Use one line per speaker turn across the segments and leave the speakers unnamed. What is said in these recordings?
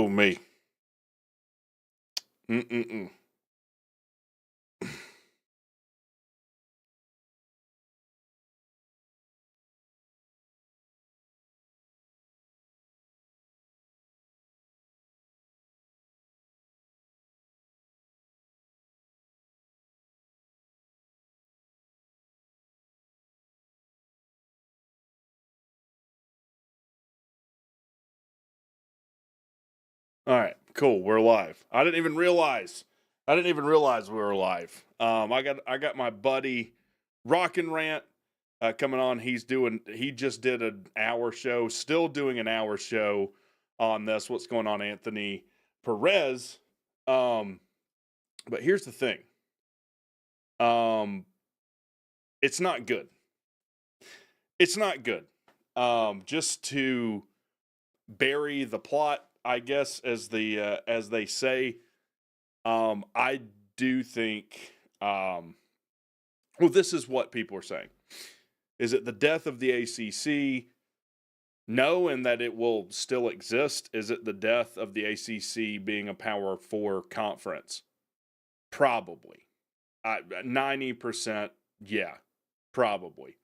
Oh, me. Mm-mm-mm. All right, cool. We're live. I didn't even realize. I didn't even realize we were live. I got my buddy Rock and Rant coming on. He just did an hour show, still doing an hour show on this. What's going on, Anthony Perez? Um, but here's the thing. Um, it's not good. It's not good. Just to bury the plot, I guess, as they say. I do think. Well, this is what people are saying. Is it the death of the ACC? No, and that it will still exist. Is it the death of the ACC being a Power 4 conference? Probably. 90%, yeah, probably.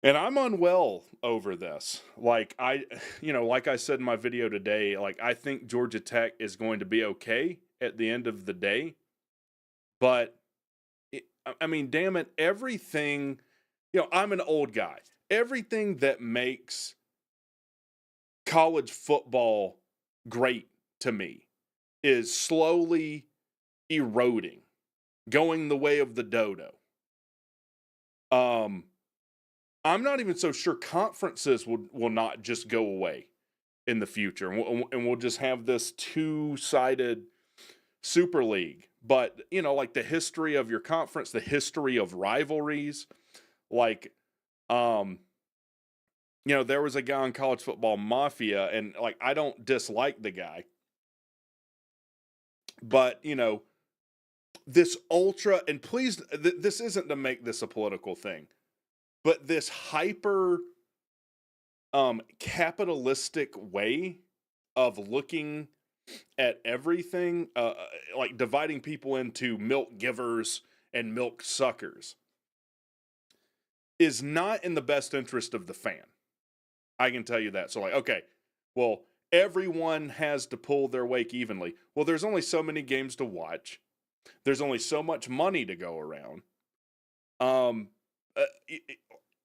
And I'm unwell over this. Like like I said in my video today, like I think Georgia Tech is going to be okay at the end of the day. But I mean, damn it, everything, I'm an old guy. Everything that makes college football great to me is slowly eroding, going the way of the dodo. I'm not even so sure conferences will not just go away in the future, and we'll just have this two-sided super league. But like the history of your conference, the history of rivalries, like there was a guy on College Football Mafia, and like I don't dislike the guy, but this ultra, and please, this isn't to make this a political thing, but this hyper capitalistic way of looking at everything, like dividing people into milk givers and milk suckers, is not in the best interest of the fan. I can tell you that. So like, okay, well, everyone has to pull their weight evenly. Well, there's only so many games to watch. There's only so much money to go around.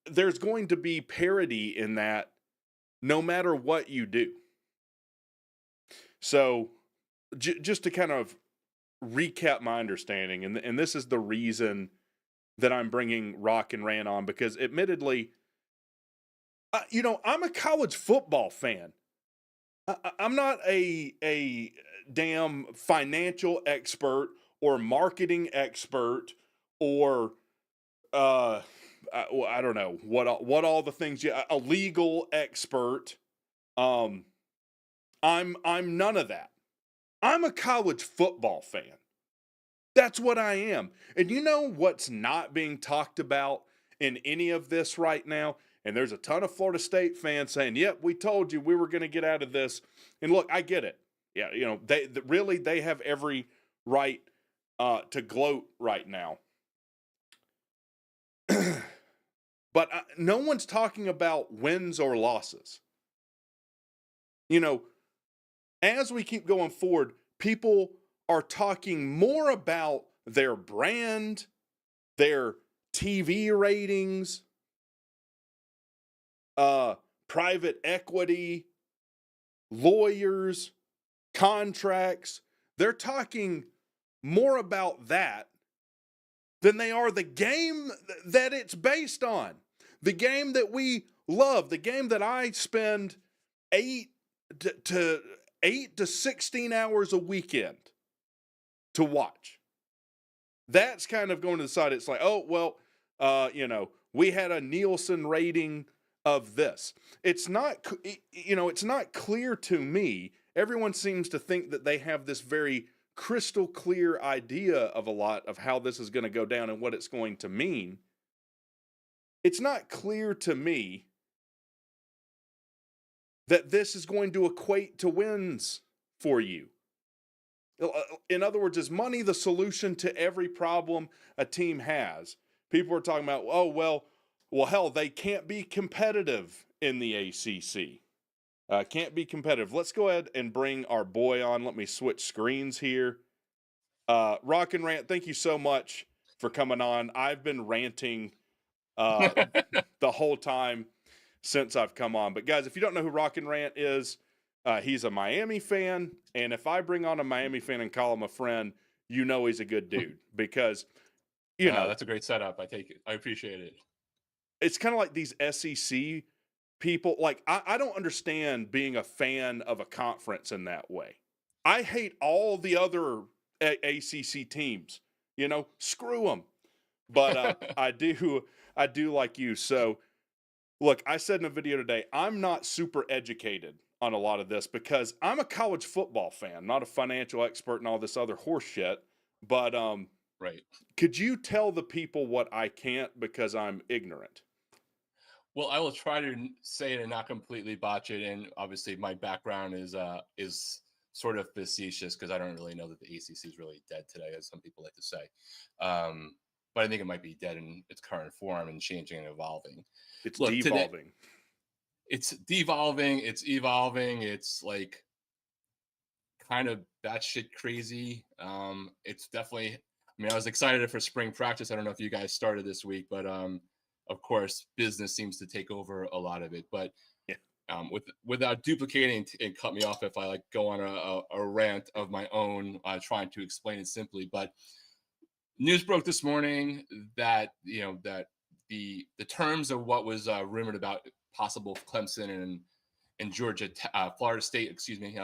There's going to be parity in that no matter what you do. So just to kind of recap my understanding, and this is the reason that I'm bringing Rock and Rant on, because admittedly, I'm a college football fan. I'm not a damn financial expert or marketing expert or I don't know what all the things. A legal expert. I'm none of that. I'm a college football fan. That's what I am. And you know what's not being talked about in any of this right now? And there's a ton of Florida State fans saying, yep, we told you we were going to get out of this. And look, I get it. Yeah, they have every right to gloat right now. But no one's talking about wins or losses. As we keep going forward, people are talking more about their brand, their TV ratings, private equity, lawyers, contracts. They're talking more about that than they are the game that it's based on. The game that we love, the game that I spend 8 to 16 hours a weekend to watch. That's kind of going to the side. It's like, oh, well, we had a Nielsen rating of this. It's not clear to me. Everyone seems to think that they have this very crystal clear idea of a lot of how this is going to go down and what it's going to mean. It's not clear to me that this is going to equate to wins for you. In other words, is money the solution to every problem a team has? People are talking about, oh, well, hell, they can't be competitive in the ACC. Can't be competitive. Let's go ahead and bring our boy on. Let me switch screens here. Rock and Rant, thank you so much for coming on. I've been ranting the whole time since I've come on. But guys, if you don't know who Rock and Rant is, he's a Miami fan. And if I bring on a Miami fan and call him a friend, you know he's a good dude. Because, you know,
that's a great setup. I take it. I appreciate it.
It's kind of like these SEC people. Like, I don't understand being a fan of a conference in that way. I hate all the other ACC teams. You know, screw them. But I do like you. So, look, I said in a video today, I'm not super educated on a lot of this because I'm a college football fan, not a financial expert and all this other horse shit. But
right.
Could you tell the people what I can't because I'm ignorant?
Well, I will try to say it and not completely botch it. And obviously, my background is sort of facetious because I don't really know that the ACC is really dead today, as some people like to say. But I think it might be dead in its current form and changing and evolving.
It's devolving.
Today, it's devolving. It's evolving. It's like kind of batshit crazy. It's definitely. I mean, I was excited for spring practice. I don't know if you guys started this week, but of course, business seems to take over a lot of it. But
yeah.
Without duplicating and cut me off if I like go on a rant of my own, trying to explain it simply. But news broke this morning that that the terms of what was rumored about possible Clemson and Georgia, Florida State, excuse me,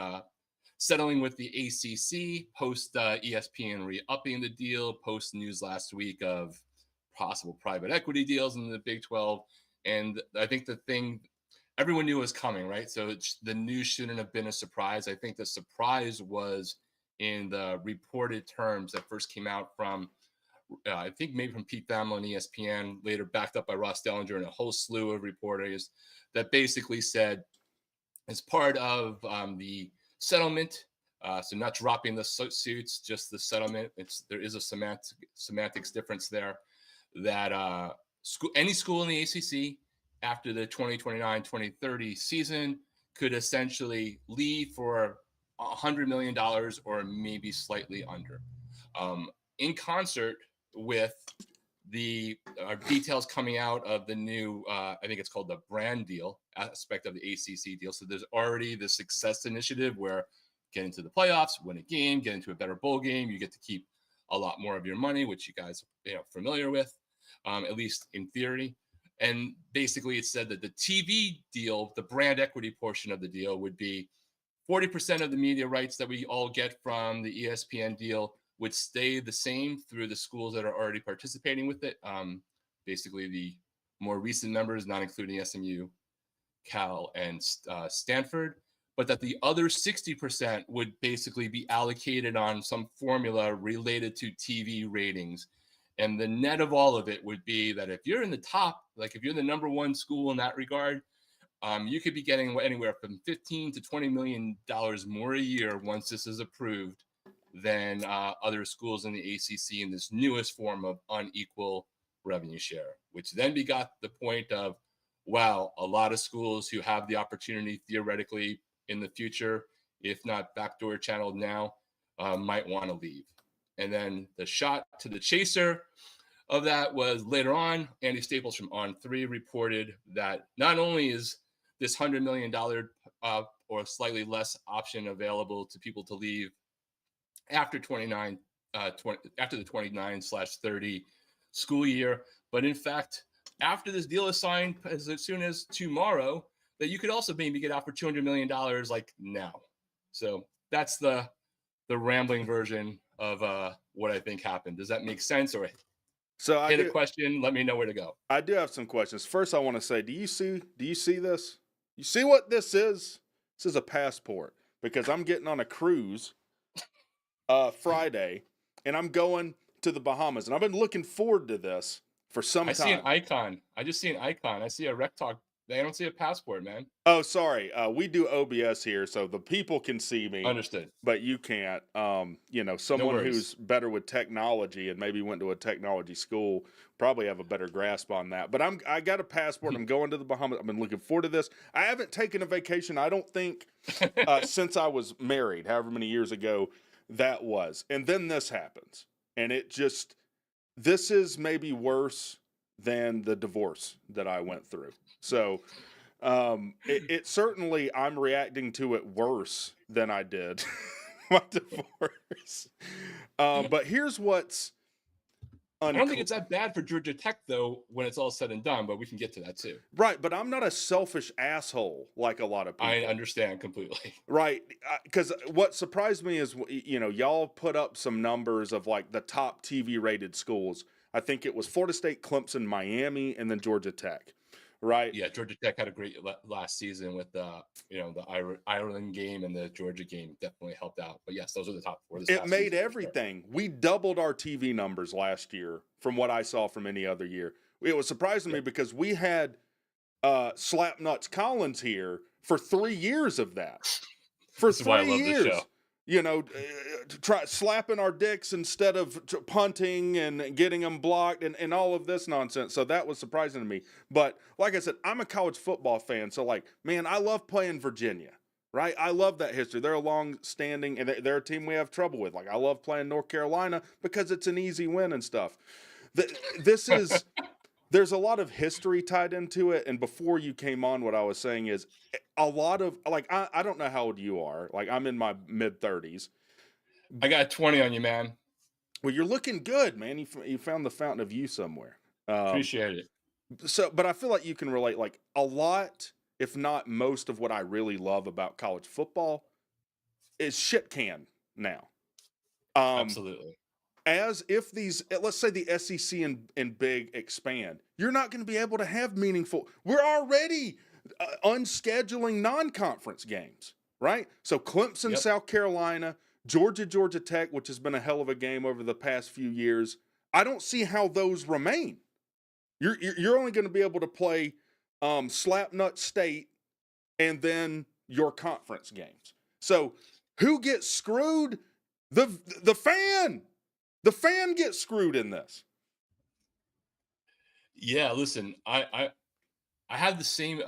settling with the ACC post ESPN re-upping the deal, post news last week of possible private equity deals in the Big 12. And I think the thing everyone knew was coming, right? So the news shouldn't have been a surprise. I think the surprise was in the reported terms that first came out from, I think maybe from Pete Thamel on ESPN, later backed up by Ross Dellinger and a whole slew of reporters that basically said, as part of the settlement, so not dropping the suits, just the settlement, there is a semantics difference there, that any school in the ACC after the 2029-2030 season could essentially leave for $100 million or maybe slightly under, in concert with the details coming out of the new, I think it's called the brand deal aspect of the ACC deal. So there's already the success initiative where get into the playoffs, win a game, get into a better bowl game, you get to keep a lot more of your money, which you guys are familiar with, at least in theory. And basically it said that the TV deal, the brand equity portion of the deal, would be 40% of the media rights that we all get from the ESPN deal would stay the same through the schools that are already participating with it. Basically the more recent members, not including SMU, Cal, and Stanford, but that the other 60% would basically be allocated on some formula related to TV ratings. And the net of all of it would be that if you're in the top, like if you're the number one school in that regard, you could be getting anywhere from $15 to $20 million more a year once this is approved than other schools in the ACC in this newest form of unequal revenue share, which then begot the point of, wow, a lot of schools who have the opportunity theoretically in the future, if not backdoor channeled now, might want to leave. And then the shot to the chaser of that was later on, Andy Staples from On3 reported that not only is this $100 million or slightly less option available to people to leave after after the 29/30 school year, but in fact, after this deal is signed, as soon as tomorrow, that you could also maybe get out for $200 million like now. So that's the rambling version of what I think happened. Does that make sense? Or
so
hit a question, let me know where to go.
I do have some questions. First, I want to say, do you see this? You see what this is? This is a passport because I'm getting on a cruise Friday, and I'm going to the Bahamas, and I've been looking forward to this for some time.
I see an icon. I just see an icon. I see a RecTalk They don't see a passport, man.
Oh, sorry. We do OBS here, so the people can see me,
Understood.
but you can't.
No
Someone
worries.
who's better with technology and maybe went to a technology school probably have a better grasp on that. But I got a passport. I'm going to the Bahamas. I've been looking forward to this. I haven't taken a vacation, I don't think, since I was married, however many years ago that was. And then this happens. And this is maybe worse than the divorce that I went through. So it certainly, I'm reacting to it worse than I did my divorce. But here's what's
I don't think it's that bad for Georgia Tech though when it's all said and done, but we can get to that too.
right. But I'm not a selfish asshole like a lot of
I
people.
understand completely.
Right. Because what surprised me is, y'all put up some numbers of like the top TV rated schools. I think it was Florida State, Clemson, Miami, and then Georgia Tech. Right.
Yeah, Georgia Tech had a great last season with the Ireland game and the Georgia game definitely helped out. But yes, those are the top four.
It made everything. We doubled our TV numbers last year from what I saw from any other year. It was surprising to me because we had Slapnuts Collins here for 3 years of that. For
This is why I
3
love this
years.
show.
Try slapping our dicks instead of punting and getting them blocked and all of this nonsense. So that was surprising to me. But like I said, I'm a college football fan. So like, man, I love playing Virginia, right? I love that history. They're a long standing and they're a team we have trouble with. Like I love playing North Carolina because it's an easy win and stuff. This is, there's a lot of history tied into it. And before you came on, what I was saying is a lot of, like, I don't know how old you are. Like, I'm in my mid 30s.
I got 20 on you, man.
Well, you're looking good, man. You found the fountain of youth somewhere.
Appreciate it.
So, but I feel like you can relate, like, a lot, if not most of what I really love about college football is shit can now.
Absolutely.
As if these, let's say the SEC and Big expand, you're not going to be able to have meaningful. We're already unscheduling non-conference games, right? So Clemson,
Yep.
South Carolina, Georgia Tech, which has been a hell of a game over the past few years. I don't see how those remain. You're only going to be able to play Slapnut State and then your conference games. So who gets screwed? The fan. The fan gets screwed in this.
Yeah, listen, I have the same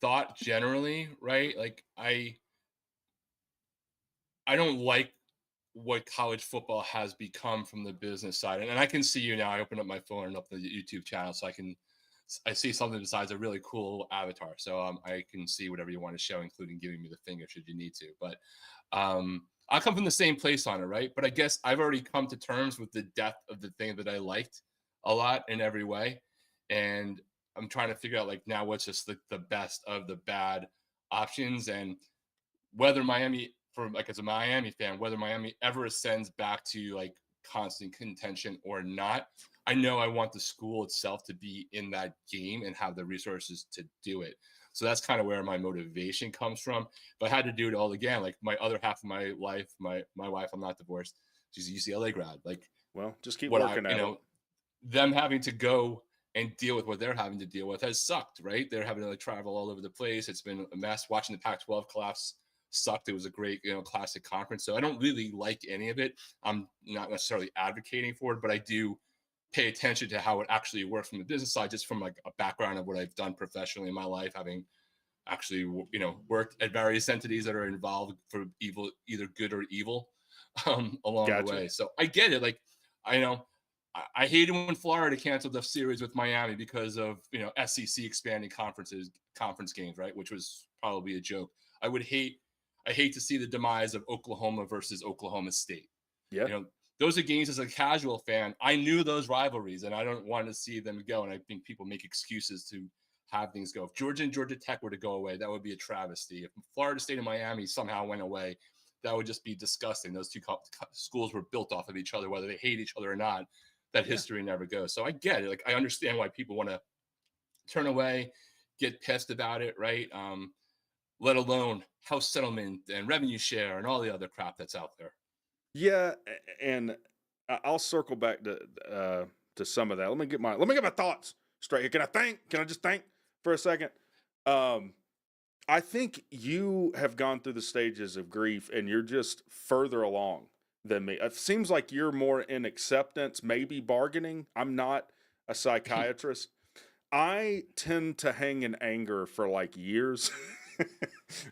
thought generally, right? Like I don't like what college football has become from the business side. And I can see you now. I opened up my phone and up the YouTube channel so I see something besides a really cool avatar. So I can see whatever you want to show, including giving me the finger should you need to. But I come from the same place on it, right? But I guess I've already come to terms with the depth of the thing that I liked a lot in every way. And I'm trying to figure out like now what's just the best of the bad options and whether Miami, for like as a Miami fan, whether Miami ever ascends back to like constant contention or not, I know I want the school itself to be in that game and have the resources to do it. So that's kind of where my motivation comes from. If I had to do it all again, like my other half of my life, my wife, I'm not divorced. She's a UCLA grad. Like,
well, just keep working at it.
Them having to go and deal with what they're having to deal with has sucked, right? They're having to like travel all over the place. It's been a mess. Watching the Pac-12 collapse sucked. It was a great, classic conference. So I don't really like any of it. I'm not necessarily advocating for it, but I do pay attention to how it actually works from the business side, just from like a background of what I've done professionally in my life, having actually, worked at various entities that are involved for evil, either good or evil, along the way. So I get it. Like, I hated when Florida canceled the series with Miami because of, SEC expanding conference games, right? Which was probably a joke. I hate to see the demise of Oklahoma versus Oklahoma State.
Yeah.
Those are games as a casual fan. I knew those rivalries and I don't want to see them go. And I think people make excuses to have things go. If Georgia and Georgia Tech were to go away, that would be a travesty. If Florida State and Miami somehow went away, that would just be disgusting. Those two schools were built off of each other, whether they hate each other or not. That history never goes. So I get it. Like, I understand why people want to turn away, get pissed about it, right? Let alone house settlement and revenue share and all the other crap that's out there.
Yeah, and I'll circle back to some of that. Let me get my thoughts straight. Can I just think for a second? Um, I think you have gone through the stages of grief and you're just further along than me. It seems like you're more in acceptance, maybe bargaining. I'm not a psychiatrist. I tend to hang in anger for like years.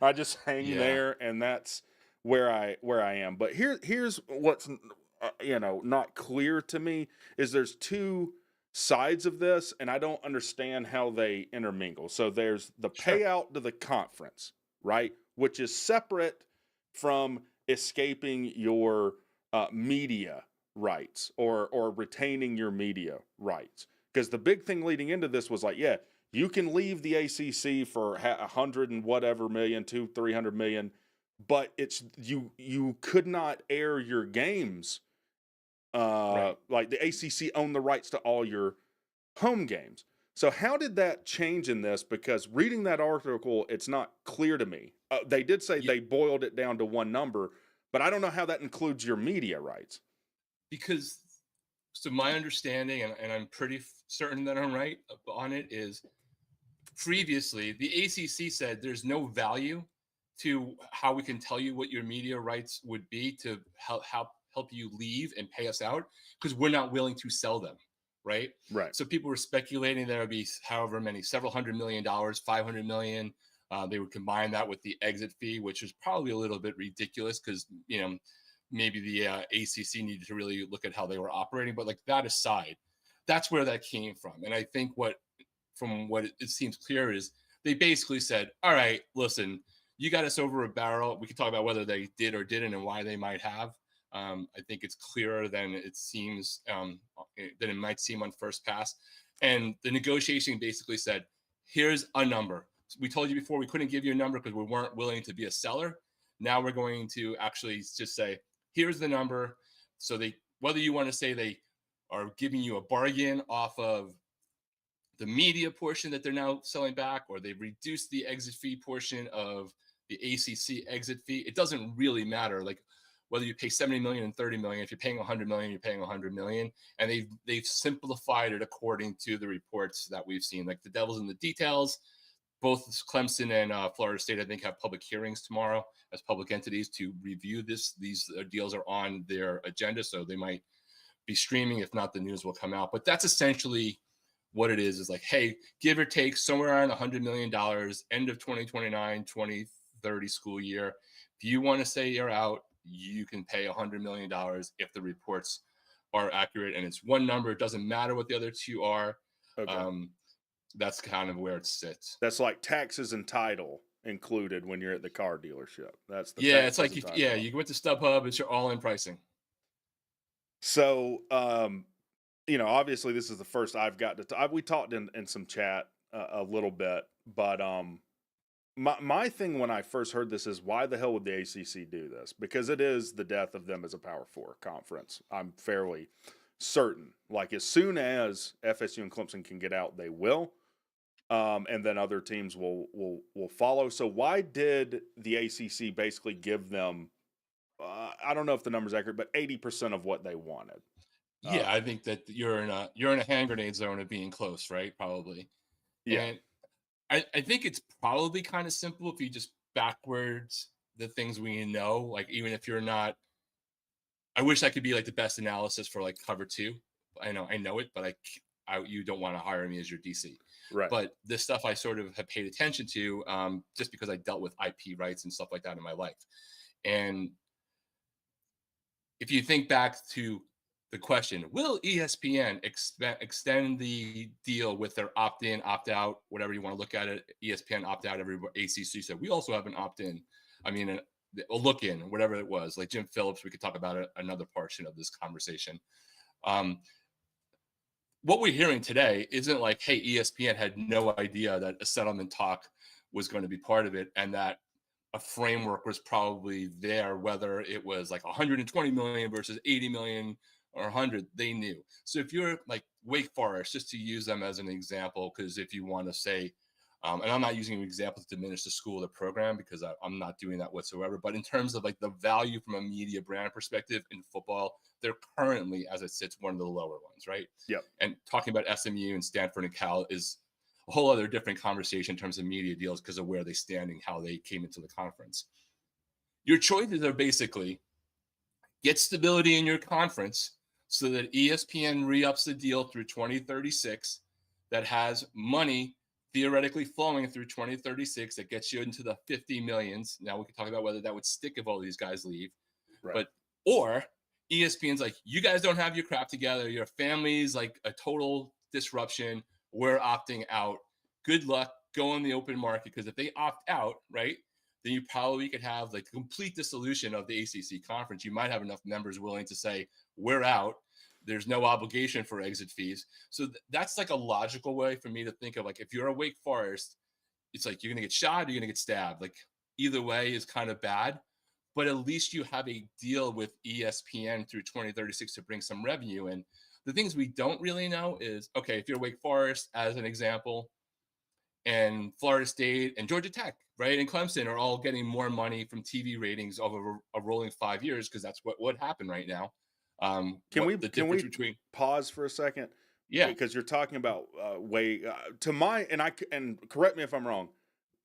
I just hang
Yeah.
there, and that's where I am. But here's what's not clear to me is there's two sides of this, and I don't understand how they intermingle. So there's the
Sure.
payout to the conference, right, which is separate from escaping your media rights or retaining your media rights. Because the big thing leading into this was like, yeah, you can leave the ACC for 100 and whatever million, 300 million, but it's you could not air your games.
Right.
Like the ACC owned the rights to all your home games. So how did that change in this? Because reading that article, it's not clear to me. They did say
Yeah.
they boiled it down to one number, but I don't know how that includes your media rights.
Because so my understanding, and I'm pretty certain that I'm right on it, is previously the ACC said there's no value to how we can tell you what your media rights would be to help you leave and pay us out because we're not willing to sell them, right?
Right.
So people were speculating there would be however many, several $100 million, 500 million. They would combine that with the exit fee, which is probably a little bit ridiculous because maybe the ACC needed to really look at how they were operating. But like that aside, that's where that came from. And I think from what it seems clear is they basically said, all right, listen, you got us over a barrel. We can talk about whether they did or didn't and why they might have. I think it's clearer than it seems, than it might seem on first pass. And the negotiation basically said, here's a number. We told you before we couldn't give you a number because we weren't willing to be a seller. Now we're going to actually just say, here's the number. So whether you want to say they are giving you a bargain off of the media portion that they're now selling back, or they've reduced the exit fee portion of the ACC exit fee. It doesn't really matter. Like whether you pay 70 million and 30 million, if you're paying 100 million, you're paying 100 million. And they've simplified it according to the reports that we've seen. Like the devil's in the details. Both Clemson and Florida State, I think, have public hearings tomorrow as public entities to review this. These deals are on their agenda, so they might be streaming. If not, the news will come out. But that's essentially what it is like, hey, give or take somewhere around $100 million, end of 2029, 2030 school year. If you want to say you're out, you can pay $100 million if the reports are accurate. And it's one number. It doesn't matter what the other two are.
Okay.
That's kind of where it sits.
That's like taxes and title included when you're at the car dealership. That's the
It's
taxes
like,
and title.
you go into StubHub, it's your all-in pricing.
So, obviously this is the first I've got to. We talked in some chat a little bit, but my thing when I first heard this is why the hell would the ACC do this? Because it is the death of them as a Power Four conference. I'm fairly certain. Like as soon as FSU and Clemson can get out, they will. And then other teams will follow. So why did the ACC basically give them? I don't know if the number's accurate, but 80% of what they wanted.
Yeah, I think that you're in a hand grenade zone of being close, right? Probably.
Yeah.
And I think it's probably kind of simple if you just backwards the things we know. Like even if you're not, I wish I could be like the best analysis for like cover two. I know it, but you don't want to hire me as your DC.
Right.
But this stuff I sort of have paid attention to just because I dealt with IP rights and stuff like that in my life. And if you think back to the question, will ESPN extend the deal with their opt-in, opt-out, whatever you want to look at it? ESPN opt-out, everybody, ACC said, we also have an opt-in. I mean, a look-in, whatever it was. Like Jim Phillips, we could talk about another portion of this conversation. What we're hearing today isn't like, hey, ESPN had no idea that a settlement talk was going to be part of it and that a framework was probably there, whether it was like 120 million versus 80 million or 100, they knew. So if you're like Wake Forest, just to use them as an example, because if you want to say, and I'm not using an example to diminish the school or the program because I'm not doing that whatsoever, but in terms of like the value from a media brand perspective in football, they're currently, as it sits, one of the lower ones, right?
Yep.
And talking about SMU and Stanford and Cal is a whole other different conversation in terms of media deals because of where they stand and how they came into the conference. Your choices are basically get stability in your conference so that ESPN re-ups the deal through 2036 that has money theoretically flowing through 2036 that gets you into the 50 millions. Now we can talk about whether that would stick if all these guys leave.
Right.
But or ESPN's like, you guys don't have your crap together. Your family's like a total disruption. We're opting out. Good luck. Go on the open market because if they opt out, right, then you probably could have like complete dissolution of the ACC conference. You might have enough members willing to say, we're out. There's no obligation for exit fees. So that's like a logical way for me to think of, like, if you're a Wake Forest, it's like you're going to get shot or you're going to get stabbed. Like either way is kind of bad, but at least you have a deal with ESPN through 2036 to bring some revenue in. The things we don't really know is, okay, if you're Wake Forest, as an example, and Florida State and Georgia Tech, right, and Clemson are all getting more money from TV ratings over a rolling 5 years because that's what would happen right now.
Can we
between
pause for a second?
Yeah,
Because you're talking about to my and correct me if I'm wrong.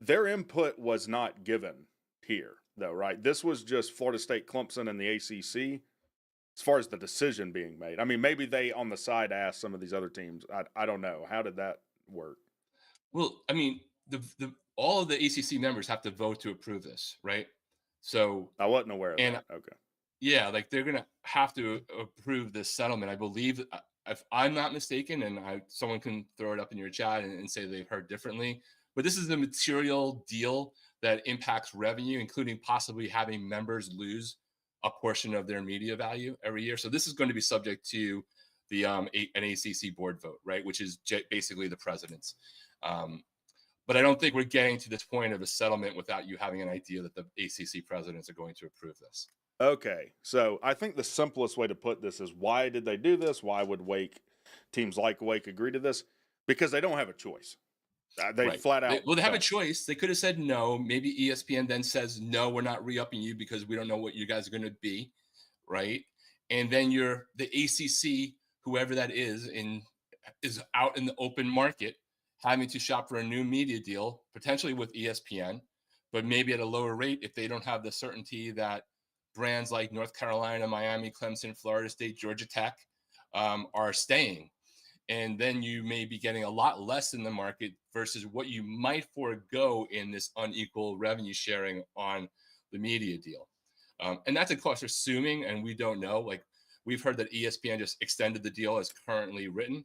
Their input was not given here, though, right? This was just Florida State, Clemson, and the ACC as far as the decision being made. I mean, maybe they on the side asked some of these other teams. I don't know. How did that work?
well, I mean, the all of the ACC members have to vote to approve this, right? So,
I wasn't aware of
and
that. Okay.
yeah, like they're gonna have to approve this settlement. I believe, if I'm not mistaken, and someone can throw it up in your chat and say they've heard differently, but this is a material deal that impacts revenue, including possibly having members lose a portion of their media value every year. So this is going to be subject to the an ACC board vote, right? Which is basically the president's. But I don't think we're getting to this point of a settlement without you having an idea that the ACC presidents are going to approve this.
Okay, so I think the simplest way to put this is, why did they do this? Why would teams like Wake agree to this? Because they don't have a choice. They
Right.
flat out
They have a
don't.
choice. They could have said no. Maybe ESPN then says, no, we're not re-upping you because we don't know what you guys are going to be. Right. And then the ACC, whoever that is out in the open market having to shop for a new media deal, potentially with ESPN, but maybe at a lower rate if they don't have the certainty that brands like North Carolina, Miami, Clemson, Florida State, Georgia Tech are staying. And then you may be getting a lot less in the market versus what you might forego in this unequal revenue sharing on the media deal. And that's, of course, assuming, and we don't know, like we've heard that ESPN just extended the deal as currently written,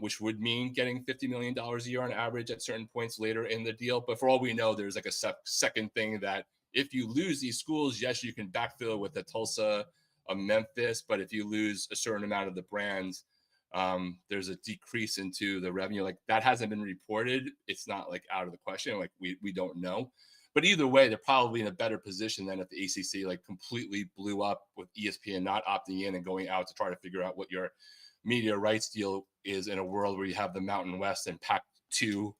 which would mean getting $50 million a year on average at certain points later in the deal. But for all we know, there's like a second thing that if you lose these schools, yes, you can backfill with a Tulsa, a Memphis, but if you lose a certain amount of the brands, there's a decrease into the revenue. Like that hasn't been reported. It's not like out of the question. Like we don't know. But either way, they're probably in a better position than if the ACC like completely blew up with ESPN not opting in and going out to try to figure out what your media rights deal is in a world where you have the Mountain West and Pac-2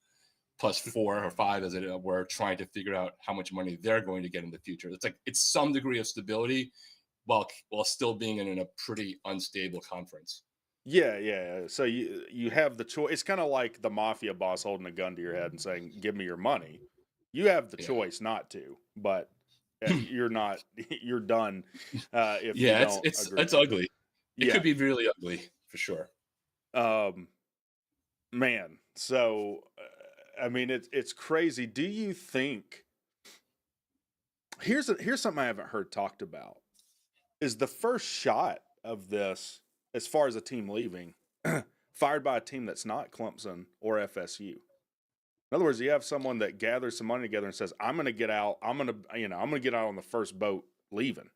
plus 4 or 5, as it were, trying to figure out how much money they're going to get in the future. It's some degree of stability while still being in a pretty unstable conference.
Yeah. So you have the choice. It's kind of like the mafia boss holding a gun to your head and saying, "Give me your money." You have the choice not to, but you're not. You're done if you don't agree.
It's ugly. It
Yeah.
could be really ugly for sure.
Man. So, I mean, it's crazy. Do you think? Here's something I haven't heard talked about. Is the first shot of this, as far as a team leaving, fired by a team that's not Clemson or FSU? In other words, you have someone that gathers some money together and says, "I'm going to get out. I'm going to get out on the first boat leaving."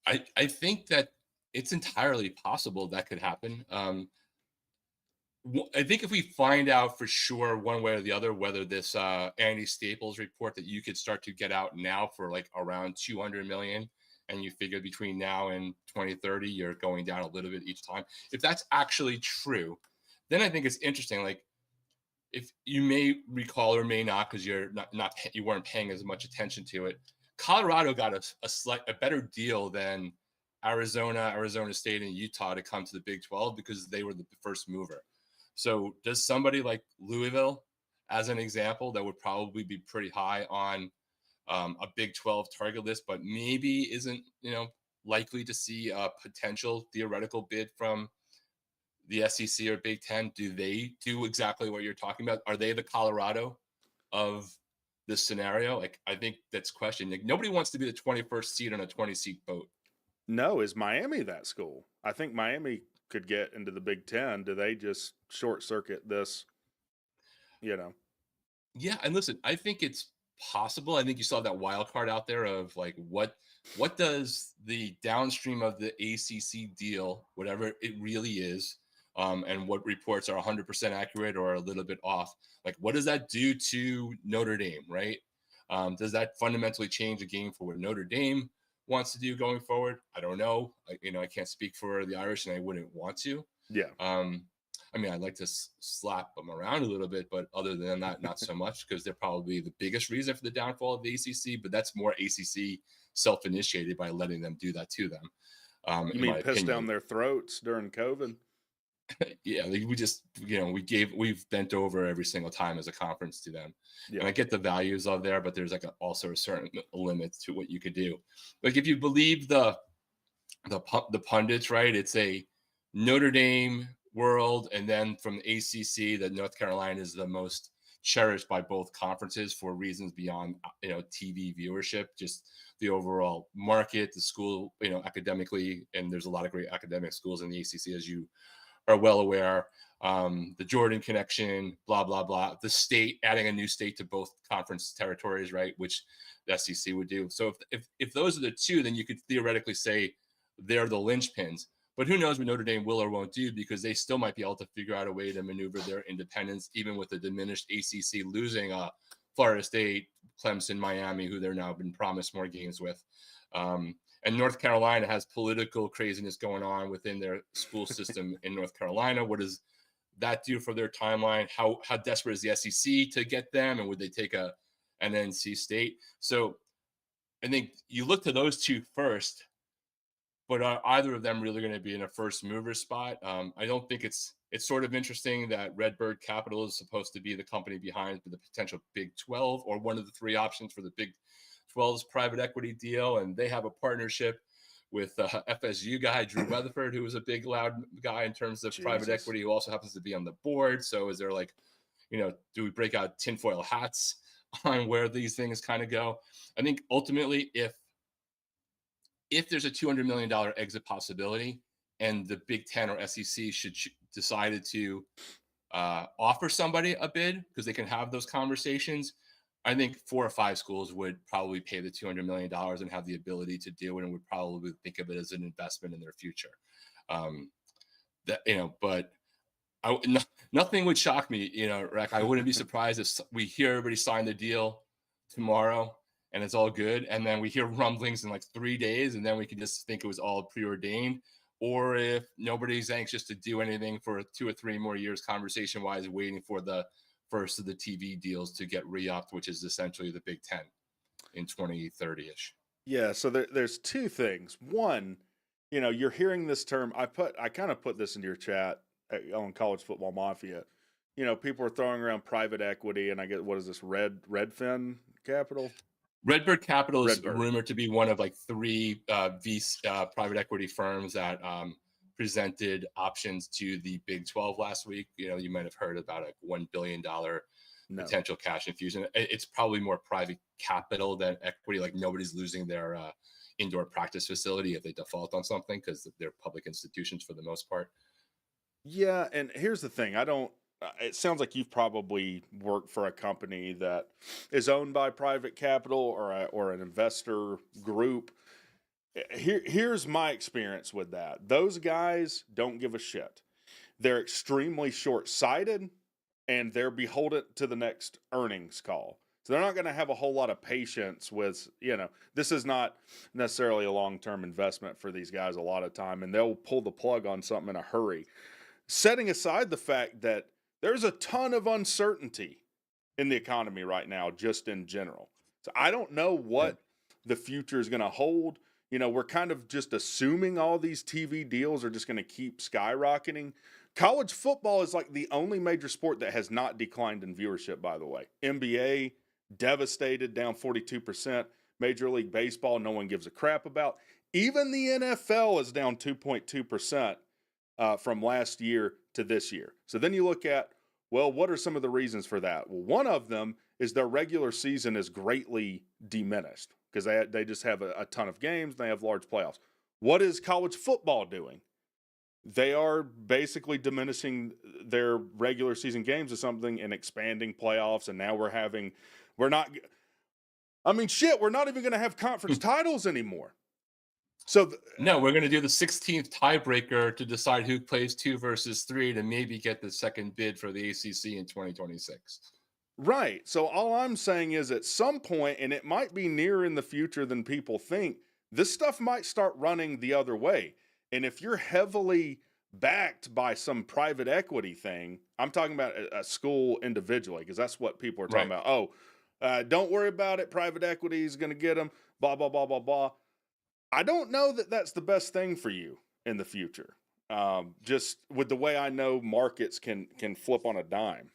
I think that it's entirely possible that could happen. I think if we find out for sure one way or the other whether this Andy Staples report that you could start to get out now for like around 200 million, and you figure between now and 2030 you're going down a little bit each time, if that's actually true, then I think it's interesting. Like, if you may recall or may not, because you're not you weren't paying as much attention to it, Colorado got a better deal than Arizona State, and Utah to come to the Big 12 because they were the first mover. So does somebody like Louisville, as an example, that would probably be pretty high on a Big 12 target list, but maybe isn't, likely to see a potential theoretical bid from the SEC or Big Ten? Do they do exactly what you're talking about? Are they the Colorado of this scenario? Like, I think that's question. Like, nobody wants to be the 21st seed on a 20-seat boat.
No, is Miami that school? I think Miami could get into the Big Ten. Do they just short circuit this? You know,
Yeah, and listen, I think it's possible. I think you saw that wild card out there of like what does the downstream of the ACC deal, whatever it really is, and what reports are 100% accurate or a little bit off, like what does that do to Notre Dame, right? Does that fundamentally change the game for what Notre Dame wants to do going forward? I don't know. I can't speak for the Irish, and I wouldn't want to.
yeah,
Um, I mean, I'd like to slap them around a little bit, but other than that, not so much, because they're probably the biggest reason for the downfall of the ACC. But that's more ACC self-initiated by letting them do that to them.
you
In
mean
my
piss down
opinion,
their throats during COVID?
yeah, like we just, we've bent over every single time as a conference to them,
Yeah,
and I get the values of there, but there's like also a certain limit to what you could do. Like if you believe the pundits, right? It's a Notre Dame world, and then from the ACC, that North Carolina is the most cherished by both conferences for reasons beyond TV viewership, just the overall market, the school, academically, and there's a lot of great academic schools in the ACC, as you are well aware. The Jordan connection, blah blah blah. The state adding a new state to both conference territories, right? Which the SEC would do. So if those are the two, then you could theoretically say they're the linchpins. But who knows what Notre Dame will or won't do, because they still might be able to figure out a way to maneuver their independence, even with the diminished ACC losing Florida State, Clemson, Miami, who they're now been promised more games with. And North Carolina has political craziness going on within their school system in North Carolina. What does that do for their timeline? How desperate is the SEC to get them, and would they take an NC State? So I think you look to those two first, but are either of them really going to be in a first mover spot? I don't think it's sort of interesting that Redbird Capital is supposed to be the company behind the potential Big 12, or one of the three options for the Big 12's private equity deal, and they have a partnership with FSU guy Drew Weatherford, who is a big loud guy in terms of private
Jesus.
equity, who also happens to be on the board. So is there like, do we break out tinfoil hats on where these things kind of go? I think ultimately, if there's a $200 million exit possibility, and the Big Ten or SEC should decided to offer somebody a bid, because they can have those conversations, I think 4 or 5 schools would probably pay the $200 million and have the ability to do it, and would probably think of it as an investment in their future. But nothing would shock me, Rec. I wouldn't be surprised if we hear everybody sign the deal tomorrow and it's all good, and then we hear rumblings in like 3 days, and then we can just think it was all preordained. Or if nobody's anxious to do anything for 2 or 3 more years, conversation wise, waiting for the first of the TV deals to get re-upped, which is essentially the Big Ten in 2030-ish.
Yeah, so there's two things. One, you're hearing this term. I kind of put this into your chat on College Football Mafia. People are throwing around private equity, and I get, what is this, Redfin Capital?
Redbird Capital is
Redbird.
rumored to be one of like 3 private equity firms that presented options to the Big 12 last week. You might have heard about a $1 billion potential cash infusion. It's probably more private capital than equity. Like, nobody's losing their indoor practice facility if they default on something, because they're public institutions for the most part.
Yeah, and here's the thing. It sounds like you've probably worked for a company that is owned by private capital or an investor group. Here's my experience with that. Those guys don't give a shit. They're extremely short-sighted, and they're beholden to the next earnings call. So they're not going to have a whole lot of patience with, this is not necessarily a long-term investment for these guys a lot of time, and they'll pull the plug on something in a hurry. Setting aside the fact that there's a ton of uncertainty in the economy right now, just in general. So I don't know what the future is going to hold. We're kind of just assuming all these TV deals are just going to keep skyrocketing. College football is like the only major sport that has not declined in viewership, by the way. NBA, devastated, down 42%. Major League Baseball, no one gives a crap about. Even the NFL is down 2.2% from last year to this year. So then you look at, well, what are some of the reasons for that? Well, one of them is their regular season is greatly diminished because they just have a ton of games. They have large playoffs. What is college football doing? They are basically diminishing their regular season games to something and expanding playoffs. And now we're not even going to have conference titles anymore. So
no, we're going to do the 16th tiebreaker to decide who plays 2 versus 3 to maybe get the second bid for the ACC in 2026.
Right. So all I'm saying is at some point, and it might be nearer in the future than people think, this stuff might start running the other way. And if you're heavily backed by some private equity thing, I'm talking about a school individually, because that's what people are talking
Right.
about. Don't worry about it. Private equity is going to get them, blah, blah, blah, blah, blah. I don't know that that's the best thing for you in the future. Just with the way I know markets can flip on a dime.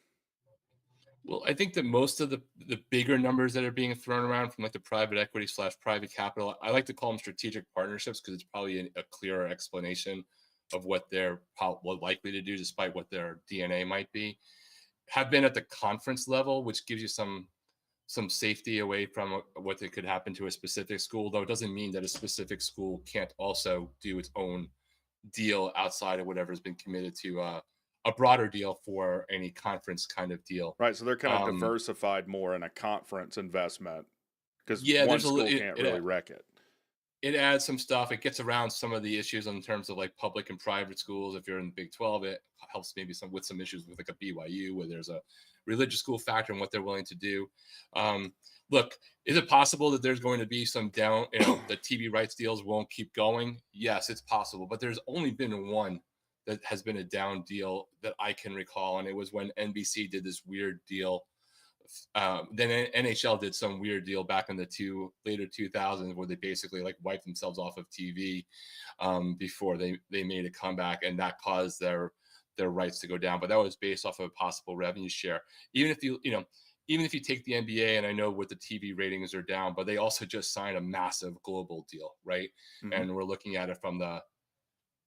Well, I think that most of the bigger numbers that are being thrown around from like the private equity / private capital, I like to call them strategic partnerships because it's probably a clearer explanation of what they're likely to do, despite what their DNA might be, have been at the conference level, which gives you some safety away from what could happen to a specific school. Though it doesn't mean that a specific school can't also do its own deal outside of whatever's been committed to a broader deal for any conference kind of deal.
Right, so they're kind of diversified more in a conference investment because
Yeah,
one school can't really wreck it.
It adds some stuff. It gets around some of the issues in terms of like public and private schools. If you're in the Big 12, it helps maybe with some issues with like a BYU where there's a religious school factor and what they're willing to do. Look, is it possible that there's going to be some down, the TV rights deals won't keep going? Yes, it's possible, but there's only been one that has been a down deal that I can recall, and it was when NBC did this weird deal. Then NHL did some weird deal back in the later 2000s where they basically like wiped themselves off of TV before they made a comeback, and that caused their rights to go down. But that was based off of a possible revenue share. Even if you take the NBA, and I know what the TV ratings are down, but they also just signed a massive global deal, right? Mm-hmm. And we're looking at it from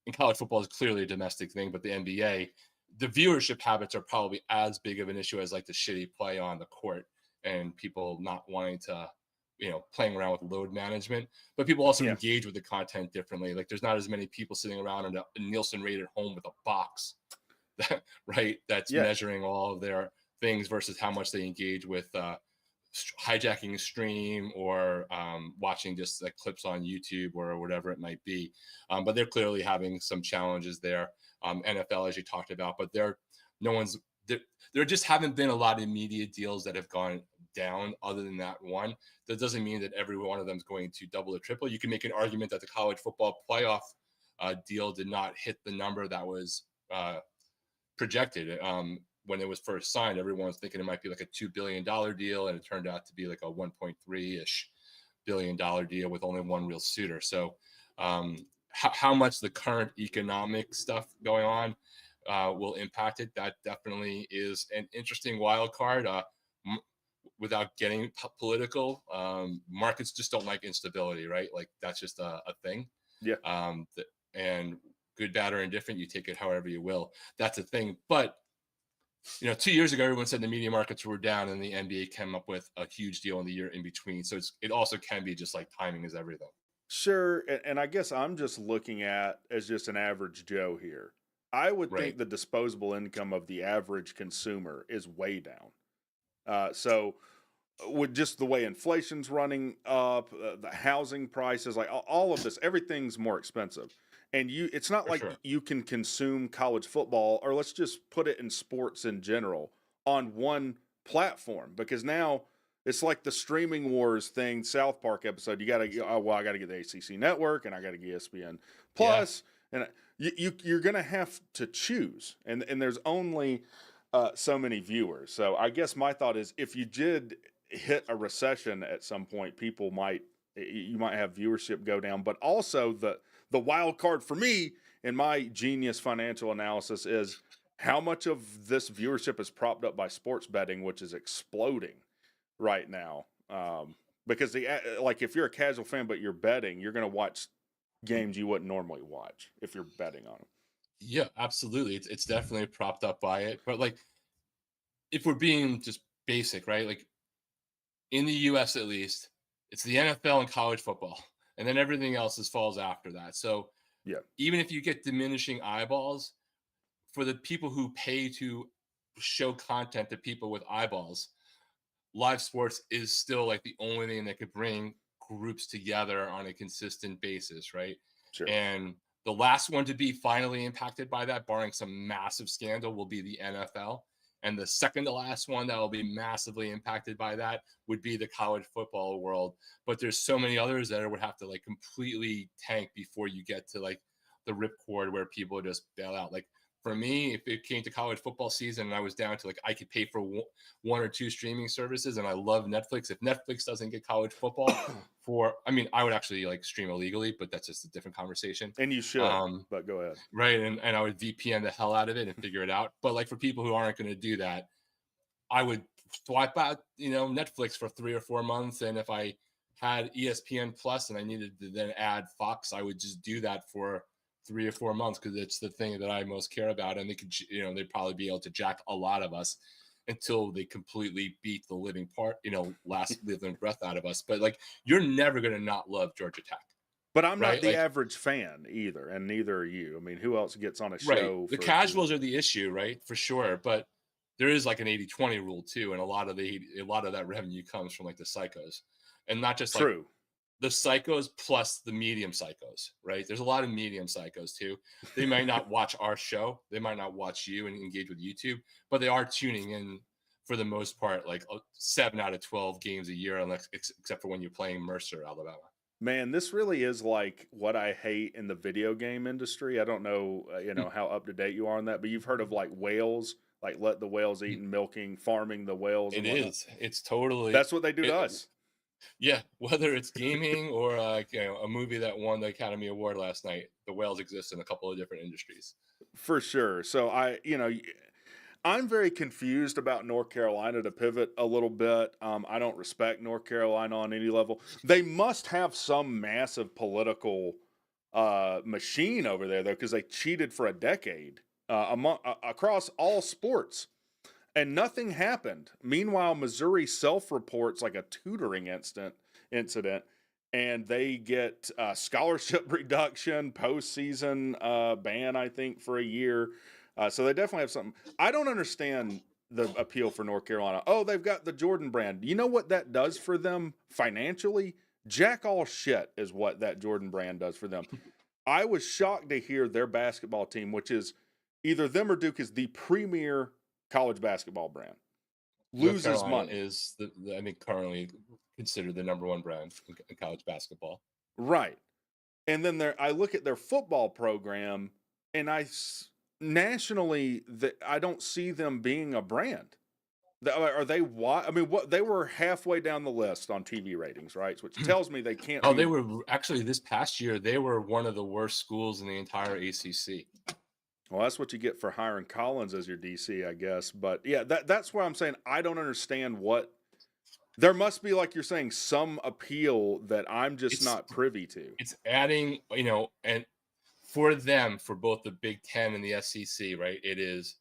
in college football is clearly a domestic thing, but the NBA, the viewership habits are probably as big of an issue as like the shitty play on the court and people not wanting to, playing around with load management, but people also engage with the content differently. Like there's not as many people sitting around in a Nielsen rated home with a box, right? That's measuring all of their things versus how much they engage with hijacking a stream or watching just like clips on YouTube or whatever it might be. But they're clearly having some challenges there. NFL, as you talked about, but there just haven't been a lot of media deals that have gone down other than that one. That doesn't mean that every one of them is going to double or triple. You can make an argument that the college football playoff deal did not hit the number that was projected. When it was first signed, everyone was thinking it might be like a $2 billion deal, and it turned out to be like a 1.3-ish billion dollar deal with only one real suitor. So how much the current economic stuff going on will impact it, that definitely is an interesting wild card. Without getting political, markets just don't like instability, right? Like that's just a thing.
Yeah.
And good, bad, or indifferent, you take it however you will. That's a thing. But 2 years ago, everyone said the media markets were down, and the NBA came up with a huge deal in the year in between. So it also can be just like timing is everything.
Sure, and I guess I'm just looking at as just an average Joe here. I would think the disposable income of the average consumer is way down. So with just the way inflation's running up, the housing prices, like all of this, everything's more expensive. And it's not like you can consume college football, or let's just put it in sports in general, on one platform, because now it's like the streaming wars thing, South Park episode. You got to, I got to get the ACC network, and I got to get ESPN Plus, and you're going to have to choose, and there's only so many viewers. So I guess my thought is, if you did hit a recession at some point, people might You might have viewership go down, but also the wild card for me in my genius financial analysis is how much of this viewership is propped up by sports betting, which is exploding right now. Because like if you're a casual fan but you're betting, you're going to watch games you wouldn't normally watch if you're betting on them.
Yeah, absolutely. It's definitely propped up by it. But like, if we're being just basic, right? Like in the US at least, it's the NFL and college football. And then everything else falls after that. So
Yeah,
even if you get diminishing eyeballs, for the people who pay to show content to people with eyeballs, live sports is still like the only thing that could bring groups together on a consistent basis, right?
sure.
And the last one to be finally impacted by that, barring some massive scandal, will be the NFL. And the second to last one that will be massively impacted by that would be the college football world. But there's so many others that would have to like completely tank before you get to like the ripcord where people just bail out. Like for me, if it came to college football season and I was down to like I could pay for one or two streaming services, and I love Netflix. If Netflix doesn't get college football for, I mean, I would actually like stream illegally, but that's just a different conversation.
And you should, but go ahead.
Right. And I would VPN the hell out of it and figure it out. But like for people who aren't going to do that, I would swipe out, Netflix for 3 or 4 months. And if I had ESPN Plus and I needed to then add Fox, I would just do that for 3 or 4 months because it's the thing that I most care about. And they could, they'd probably be able to jack a lot of us until they completely beat the last living breath out of us. But like, you're never going to not love Georgia Tech.
But I'm not
Right?
the
Like,
average fan either, and neither are you. I mean, who else gets on a
right.
show?
The casuals are the issue, right? For sure. But there is like an 80-20 rule too. And a lot of that revenue comes from like the psychos. And not just like
True.
the psychos plus the medium psychos, right? There's a lot of medium psychos too. They might not watch our show. They might not watch you and engage with YouTube, but they are tuning in for the most part, like 7 out of 12 games a year, except for when you're playing Mercer, Alabama.
Man, this really is like what I hate in the video game industry. I don't know, how up to date you are on that, but you've heard of like whales, like let the whales eat and milking, farming the whales.
It
and whatnot.
is. It's totally.
That's what they do to us.
Yeah, whether it's gaming or a movie that won the Academy Award last night, the whales exist in a couple of different industries.
For sure. So I'm very confused about North Carolina, to pivot a little bit. I don't respect North Carolina on any level. They must have some massive political machine over there, though, because they cheated for a decade across all sports, and nothing happened. Meanwhile, Missouri self-reports like a tutoring incident, and they get scholarship reduction, postseason ban, I think, for a year. So they definitely have something. I don't understand the appeal for North Carolina. Oh, they've got the Jordan brand. You know what that does for them financially? Jack all shit is what that Jordan brand does for them. I was shocked to hear their basketball team, which is either them or Duke, is the premier college basketball brand, loses money.
Is I think currently considered the number one brand in college basketball.
Right. And then I look at their football program, and nationally, I don't see them being a brand. Are they? I mean, what they were halfway down the list on TV ratings, right? Which tells me they can't.
Oh, they were actually this past year. They were one of the worst schools in the entire ACC.
Well, that's what you get for hiring Collins as your DC, I guess. But yeah, that's why I'm saying I don't understand what. There must be, like you're saying, some appeal that I'm just not privy to.
It's adding, and for them, for both the Big Ten and the SEC, right? It is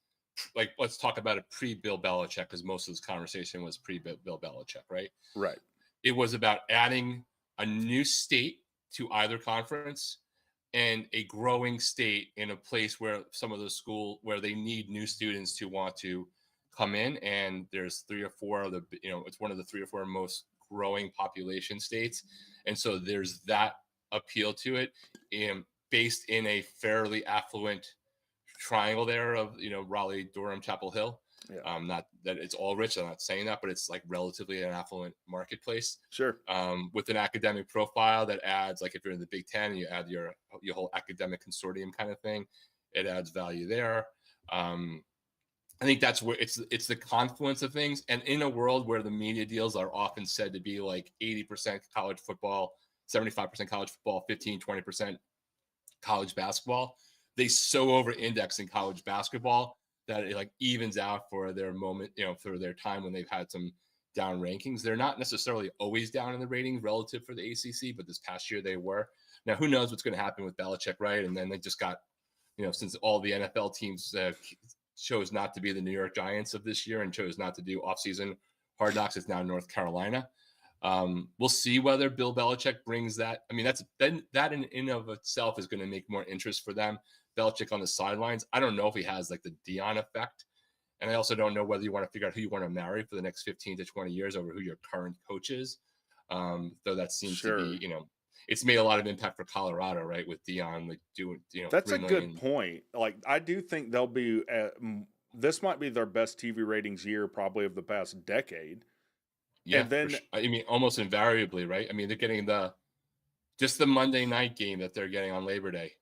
like, let's talk about it pre-Bill Belichick, because most of this conversation was pre-Bill Belichick, right?
Right.
It was about adding a new state to either conference and a growing state in a place where some of the school where they need new students to want to come in. And there's 3 or 4 of the, it's one of the 3 or 4 most growing population states. And so there's that appeal to it, based in a fairly affluent triangle there of, Raleigh, Durham, Chapel Hill.
Yeah.
Not that it's all rich, I'm not saying that, but it's like relatively an affluent marketplace.
Sure.
With an academic profile that adds, like if you're in the Big Ten and you add your whole academic consortium kind of thing, it adds value there. I think that's where it's the confluence of things. And in a world where the media deals are often said to be like 80% college football, 75% college football, 15-20% college basketball. They so over index in college basketball that it like evens out for their moment, for their time when they've had some down rankings. They're not necessarily always down in the ratings relative for the ACC, but this past year they were. Now, who knows what's going to happen with Belichick, right? And then they just got, since all the NFL teams chose not to be the New York Giants of this year and chose not to do offseason hard knocks, it's now North Carolina. We'll see whether Bill Belichick brings that. I mean, that in of itself is going to make more interest for them. Belichick on the sidelines. I don't know if he has like the Dion effect. And I also don't know whether you want to figure out who you want to marry for the next 15 to 20 years over who your current coach is. Though that seems to be, it's made a lot of impact for Colorado, right? With Dion, like doing,
that's a good point. Like, I do think they'll be, this might be their best TV ratings year probably of the past decade.
Yeah. And then, I mean, almost invariably, right? I mean, they're getting just the Monday night game that they're getting on Labor Day,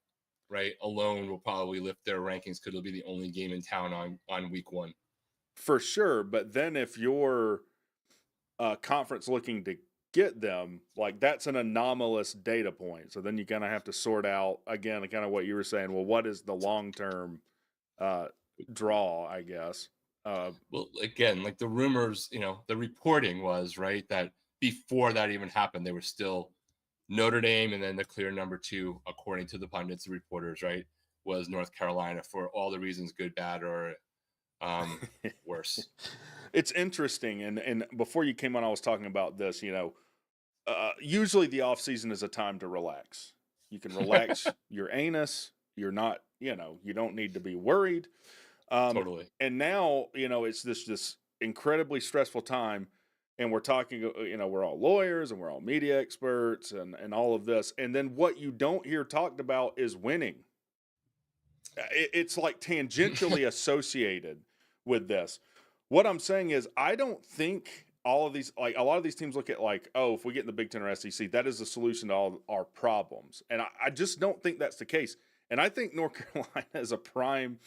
right, alone will probably lift their rankings because it'll be the only game in town on week 1.
For sure. But then if your conference looking to get them, like, that's an anomalous data point. So then you kind of have to sort out, again, kind of what you were saying. Well, what is the long-term draw, I guess?
Well, again, like the rumors, the reporting was, right, that before that even happened, they were still Notre Dame, and then the clear number 2, according to the pundits and reporters, right, was North Carolina for all the reasons, good, bad, or worse.
It's interesting, and before you came on, I was talking about this. Usually the off season is a time to relax. You can relax your anus. You're not, you don't need to be worried.
Totally.
And now, it's this incredibly stressful time. And we're talking, we're all lawyers and we're all media experts and all of this. And then what you don't hear talked about is winning. It's like tangentially associated with this. What I'm saying is, I don't think all of these, like a lot of these teams look at like, oh, if we get in the Big Ten or SEC, that is the solution to all our problems. And I just don't think that's the case. And I think North Carolina is a prime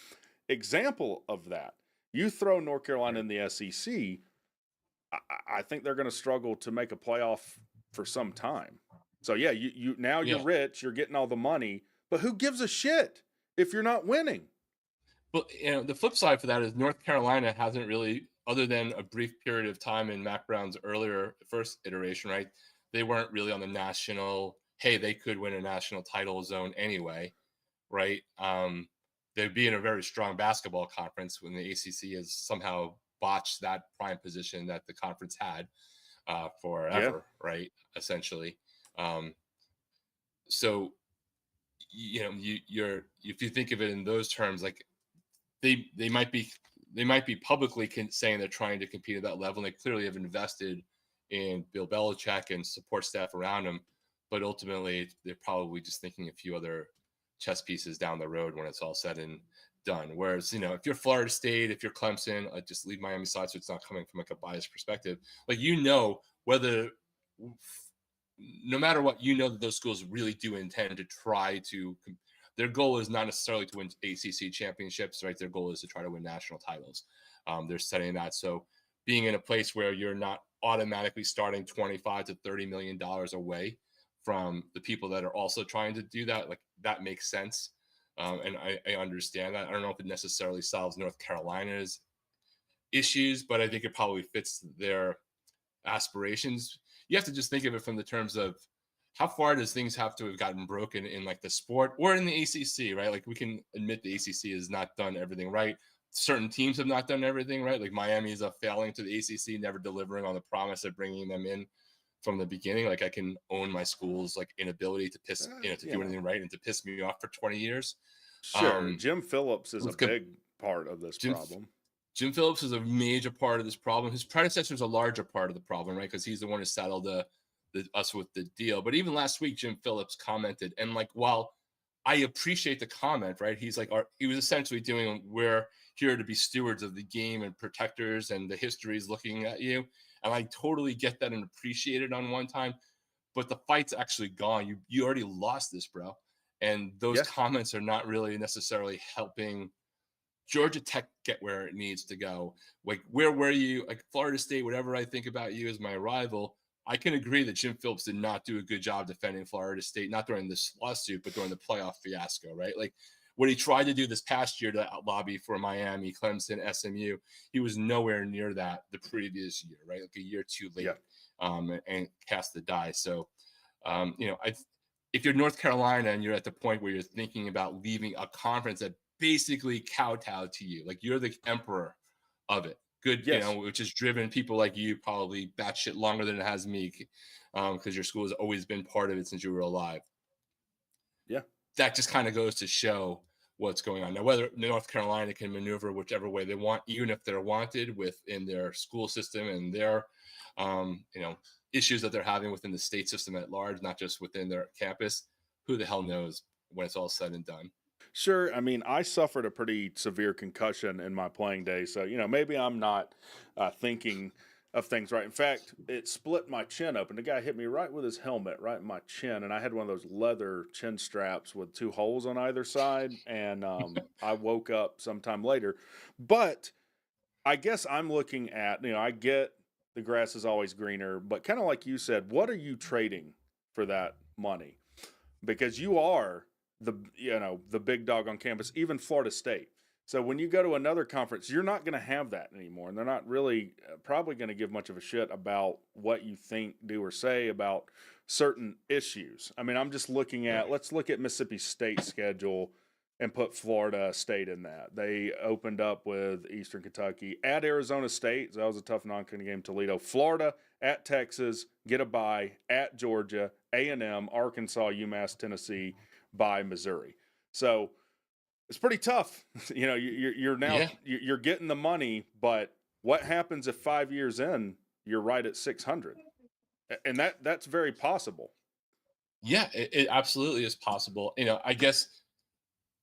example of that. You throw North Carolina in the SEC, I think they're going to struggle to make a playoff for some time. So yeah, you're rich, you're getting all the money, but who gives a shit if you're not winning?
But the flip side for that is North Carolina hasn't really, other than a brief period of time in Mac Brown's first iteration, right? They weren't really on the national. Hey, they could win a national title zone anyway, right? They'd be in a very strong basketball conference when the ACC has somehow botched that prime position that the conference had forever, right? Essentially. So, if you think of it in those terms, like they might be publicly saying they're trying to compete at that level, and they clearly have invested in Bill Belichick and support staff around him, but ultimately they're probably just thinking a few other chess pieces down the road when it's all said and done. Whereas, if you're Florida State, if you're Clemson, I just leave Miami aside so it's not coming from like a biased perspective. Like, whether no matter what, that those schools really do intend to try to. Their goal is not necessarily to win ACC championships, right? Their goal is to try to win national titles. They're setting that. So being in a place where you're not automatically starting $25 to $30 million away from the people that are also trying to do that, like, that makes sense. And I understand that. I don't know if it necessarily solves North Carolina's issues, but I think it probably fits their aspirations. You have to just think of it from the terms of how far does things have to have gotten broken in like the sport or in the ACC, right? Like, we can admit the ACC has not done everything right. Certain teams have not done everything right. Like, Miami is a failing to the ACC, never delivering on the promise of bringing them in from the beginning. Like, I can own my school's like inability to do anything right and to piss me off for 20 years.
Sure. Jim Phillips is a big part of this problem.
Jim Phillips is a major part of this problem. His predecessor is a larger part of the problem, right? Because he's the one who saddled us with the deal. But even last week, Jim Phillips commented, and like, while I appreciate the comment, right? He's like, he was essentially doing, we're here to be stewards of the game and protectors, and the history is looking at you. And I totally get that and appreciate it on one time, but the fight's actually gone. You already lost this, bro. And those comments are not really necessarily helping Georgia Tech get where it needs to go. Like, where were you? Like, Florida State, whatever I think about you as my rival, I can agree that Jim Phillips did not do a good job defending Florida State, not during this lawsuit, but during the playoff fiasco, right? Like what he tried to do this past year to lobby for Miami, Clemson, SMU, he was nowhere near that the previous year, right? Like a year too late,
Yeah.
and cast the die. So, if you're North Carolina and you're at the point where you're thinking about leaving a conference that basically kowtowed to you, like you're the emperor of it, good,
Yes.
which has driven people like you probably batshit longer than it has me, because your school has always been part of it since you were alive.
Yeah.
That just kind of goes to show what's going on now. Whether North Carolina can maneuver whichever way they want, even if they're wanted within their school system and their, issues that they're having within the state system at large, not just within their campus, who the hell knows when it's all said and done.
Sure. I mean, I suffered a pretty severe concussion in my playing days. So, maybe I'm not thinking of things right. In fact, it split my chin open. The guy hit me right with his helmet, right in my chin. And I had one of those leather chin straps with two holes on either side. And I woke up sometime later. But I guess I'm looking at, I get the grass is always greener, but kind of like you said, what are you trading for that money? Because you are the big dog on campus, even Florida State. So when you go to another conference, you're not going to have that anymore, and they're not really probably going to give much of a shit about what you think, do, or say about certain issues. I mean, I'm just looking at let's look at Mississippi State's schedule and put Florida State in that. They opened up with Eastern Kentucky at Arizona State. So that was a tough non-con game. Toledo, Florida at Texas, get a bye at Georgia, A&M, Arkansas, UMass, Tennessee, by Missouri. So it's pretty tough. You're now you're getting the money, but what happens if 5 years in you're right at 600? And that's very possible.
Yeah, it absolutely is possible. I guess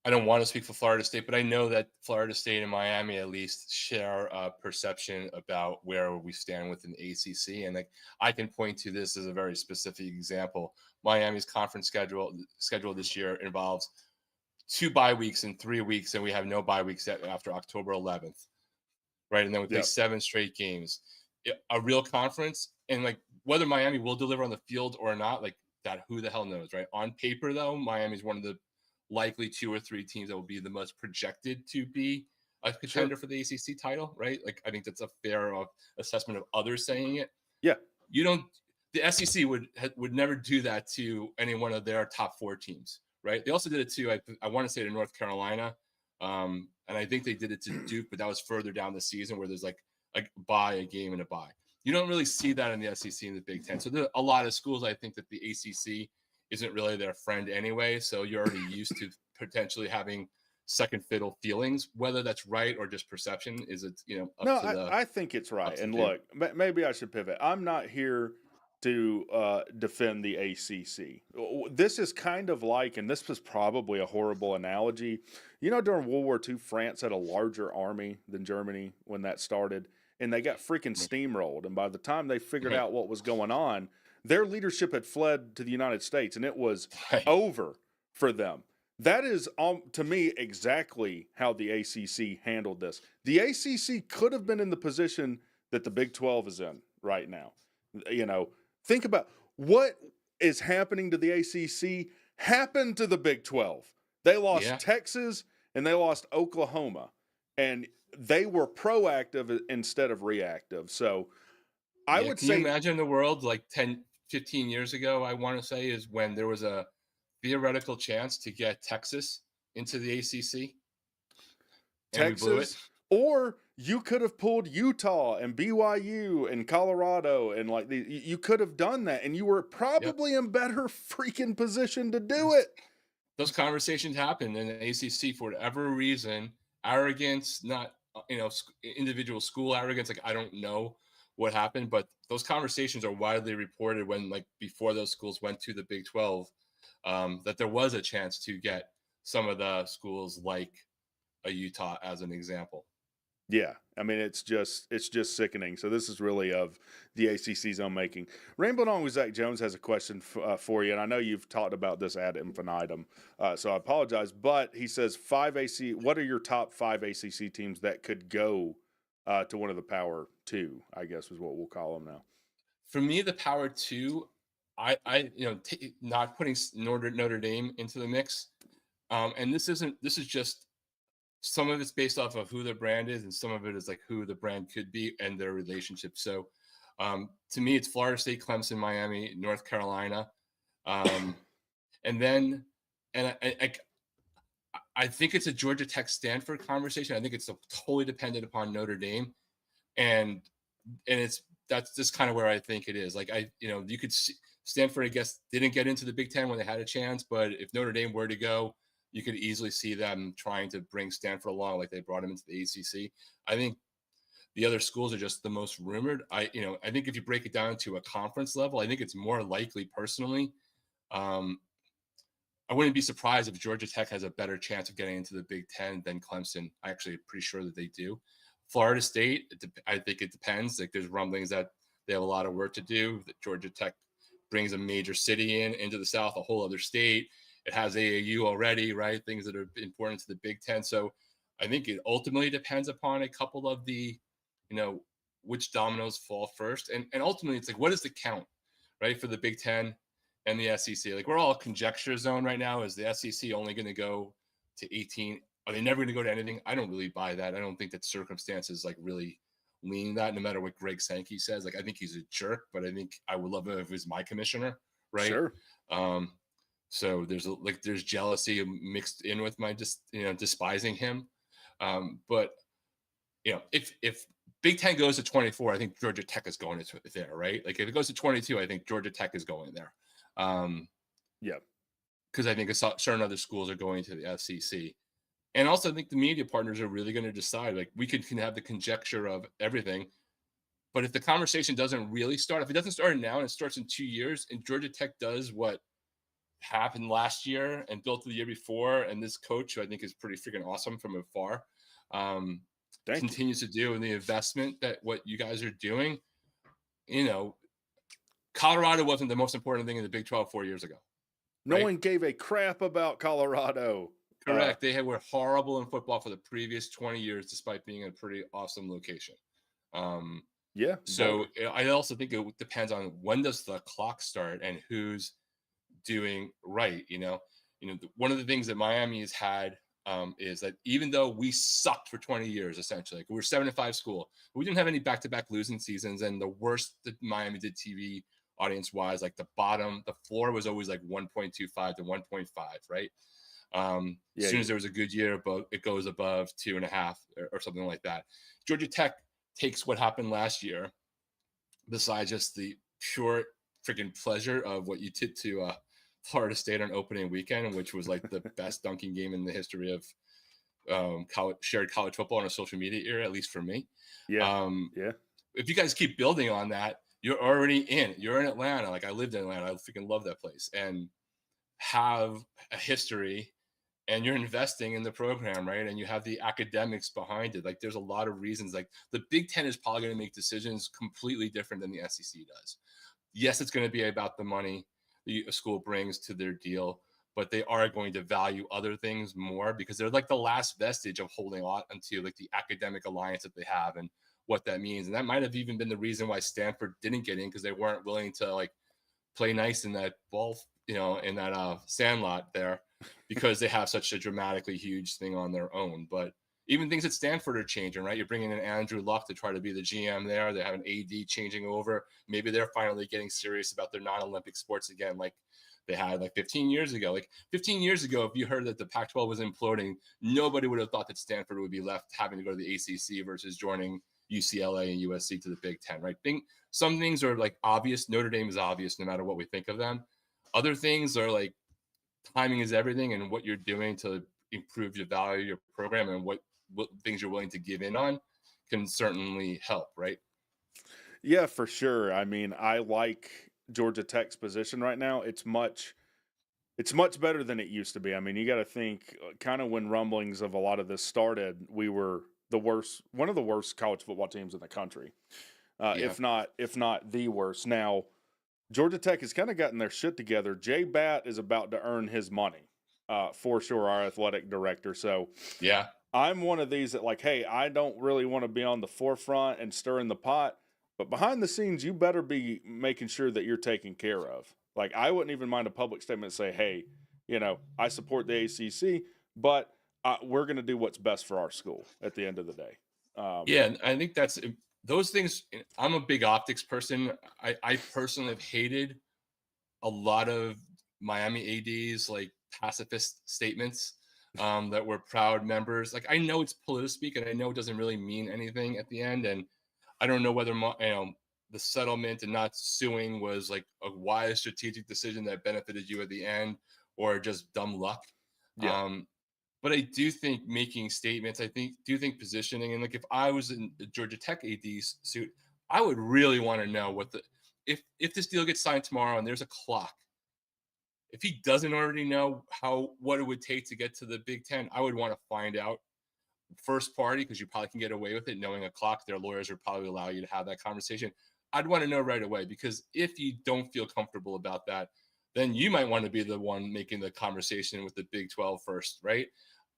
I don't want to speak for Florida State, but I know that Florida State and Miami at least share a perception about where we stand within the ACC. And like I can point to this as a very specific example. Miami's conference schedule this year involves 2 bye weeks in 3 weeks, and we have no bye weeks after October 11th, right? And then we play 7 straight games. A real conference, and like whether Miami will deliver on the field or not, like that, who the hell knows, right? On paper, though, Miami's one of the likely 2 or 3 teams that will be the most projected to be a contender for the ACC title, right? Like I think that's a fair assessment of others saying it.
Yeah.
You don't. The SEC would never do that to any one of their top 4 teams, right? They also did it to I want to say to North Carolina, and I think they did it to Duke, but that was further down the season where there's like a bye, a game, and a bye. You don't really see that in the SEC and the Big Ten. So there are a lot of schools. I think that the ACC isn't really their friend anyway. So you're already used to potentially having second fiddle feelings. Whether that's right or just perception is it,
I think it's right. And look, maybe I should pivot. I'm not here to defend the ACC. This is kind of like, and this was probably a horrible analogy. During World War II, France had a larger army than Germany when that started, and they got freaking steamrolled. And by the time they figured out what was going on, their leadership had fled to the United States, and it was over for them. That is, to me, exactly how the ACC handled this. The ACC could have been in the position that the Big 12 is in right now. Think about what is happening to the ACC happened to the Big 12. They lost Texas and they lost Oklahoma, and they were proactive instead of reactive. So I would say,
can you imagine the world like 10, 15 years ago, I want to say, is when there was a theoretical chance to get Texas into the ACC. And we blew it.
Or you could have pulled Utah and BYU and Colorado, and you could have done that, and you were probably in better freaking position to do it.
Those conversations happen in the ACC for whatever reason. Arrogance, not individual school arrogance. Like I don't know what happened, but those conversations are widely reported when before those schools went to the Big 12, that there was a chance to get some of the schools like a Utah as an example.
Yeah, I mean it's just sickening. So this is really of the ACC's own making. Rainbow Dong with Zach Jones has a question for you, and I know you've talked about this ad infinitum, so I apologize. But he says what are your top 5 ACC teams that could go to one of the Power 2? I guess is what we'll call them now.
For me, the power two, not putting Notre Dame into the mix. And this is just some of it's based off of who the brand is, and some of it is like who the brand could be and their relationship. So, to me, it's Florida State, Clemson, Miami, North Carolina, um, and then, and I think it's a Georgia Tech Stanford conversation. I think it's totally dependent upon Notre Dame, and it's that's just kind of where I think it is. Like you could see Stanford, I guess, didn't get into the Big Ten when they had a chance, but if Notre Dame were to go, you could easily see them trying to bring Stanford along, like they brought him into the ACC. I think the other schools are just the most rumored. I think if you break it down to a conference level, I think it's more likely, personally. Um, I wouldn't be surprised if Georgia Tech has a better chance of getting into the Big Ten than Clemson. I actually pretty sure that they do. Florida State, I think it depends. Like there's rumblings that they have a lot of work to do. That Georgia Tech brings a major city into the South, a whole other state. It has AAU already, right? Things that are important to the Big Ten. So I think it ultimately depends upon a couple of the, which dominoes fall first. And ultimately it's like, what is the count, right? For the Big Ten and the SEC. Like we're all conjecture zone right now. Is the SEC only going to go to 18? Are they never going to go to anything? I don't really buy that. I don't think that circumstances like really lean that, no matter what Greg Sankey says. Like I think he's a jerk, but I think I would love it if he was my commissioner, right?
Sure.
So there's jealousy mixed in with my just despising him. But if Big Ten goes to 24, I think Georgia Tech is going there, right? Like if it goes to 22, I think Georgia Tech is going there.
Yeah.
Because I think certain other schools are going to the SEC. And also, I think the media partners are really going to decide. Like we can have the conjecture of everything, but if the conversation doesn't really start, if it doesn't start now and it starts in 2 years, and Georgia Tech does what happened last year and built the year before, and this coach, who I think is pretty freaking awesome from afar, continues to do, and the investment that what you guys are doing, Colorado wasn't the most important thing in the Big 12 4 years ago.
No one gave a crap about Colorado.
Correct. They were horrible in football for the previous 20 years, despite being in a pretty awesome location.
Yeah.
So I also think it depends on when does the clock start and who's doing right. One of the things that Miami has had is that even though we sucked for 20 years, essentially, like we were 7-5 school, we didn't have any back-to-back losing seasons, and the worst that Miami did TV audience-wise, like the floor was always like 1.25 to 1.5, right? As soon as there was a good year, it goes above 2.5 or something like that. Georgia Tech takes what happened last year, besides just the pure freaking pleasure of what you did to Florida State on opening weekend, which was like the best dunking game in the history of shared college football in a social media era, at least for me.
Yeah.
If you guys keep building on that, you're already in. You're in Atlanta. Like I lived in Atlanta. I freaking love that place, and have a history, and you're investing in the program, right? And you have the academics behind it. Like there's a lot of reasons. Like the Big Ten is probably going to make decisions completely different than the SEC does. Yes, it's going to be about the money a school brings to their deal, but they are going to value other things more because they're like the last vestige of holding on to like the academic alliance that they have and what that means. And that might have even been the reason why Stanford didn't get in, because they weren't willing to like play nice in that ball, in that sandlot there, because they have such a dramatically huge thing on their own. But even things at Stanford are changing, right? You're bringing in Andrew Luck to try to be the GM there. They have an AD changing over. Maybe they're finally getting serious about their non-Olympic sports again, like they had like 15 years ago. Like 15 years ago, if you heard that the Pac-12 was imploding, nobody would have thought that Stanford would be left having to go to the ACC versus joining UCLA and USC to the Big Ten, right? Some things are like obvious. Notre Dame is obvious no matter what we think of them. Other things are like timing is everything, and what you're doing to improve your value, your program, and what things you're willing to give in on can certainly help, right?
Yeah, for sure. I mean, I like Georgia Tech's position right now. It's much better than it used to be. I mean, you got to think kind of when rumblings of a lot of this started, we were one of the worst college football teams in the country, if not the worst. Now, Georgia Tech has kind of gotten their shit together. Jay Batt is about to earn his money, for sure, our athletic director. So,
yeah,
I'm one of these that like, hey, I don't really want to be on the forefront and stirring the pot. But behind the scenes, you better be making sure that you're taken care of. Like, I wouldn't even mind a public statement say, hey, I support the ACC, but we're going to do what's best for our school at the end of the day.
Yeah, and I think that's those things. I'm a big optics person. I personally have hated a lot of Miami ADs like pacifist statements that were proud members. Like I know it's political speak, and I know it doesn't really mean anything at the end. And I don't know whether the settlement and not suing was like a wise strategic decision that benefited you at the end, or just dumb luck.
Yeah.
But I do think making statements, do think positioning, and like if I was in the Georgia Tech AD suit, I would really want to know what the if this deal gets signed tomorrow and there's a clock. If he doesn't already know what it would take to get to the Big Ten, I would want to find out first party, because you probably can get away with it knowing a clock. Their lawyers would probably allow you to have that conversation. I'd want to know right away, because if you don't feel comfortable about that, then you might want to be the one making the conversation with the Big 12 first, right?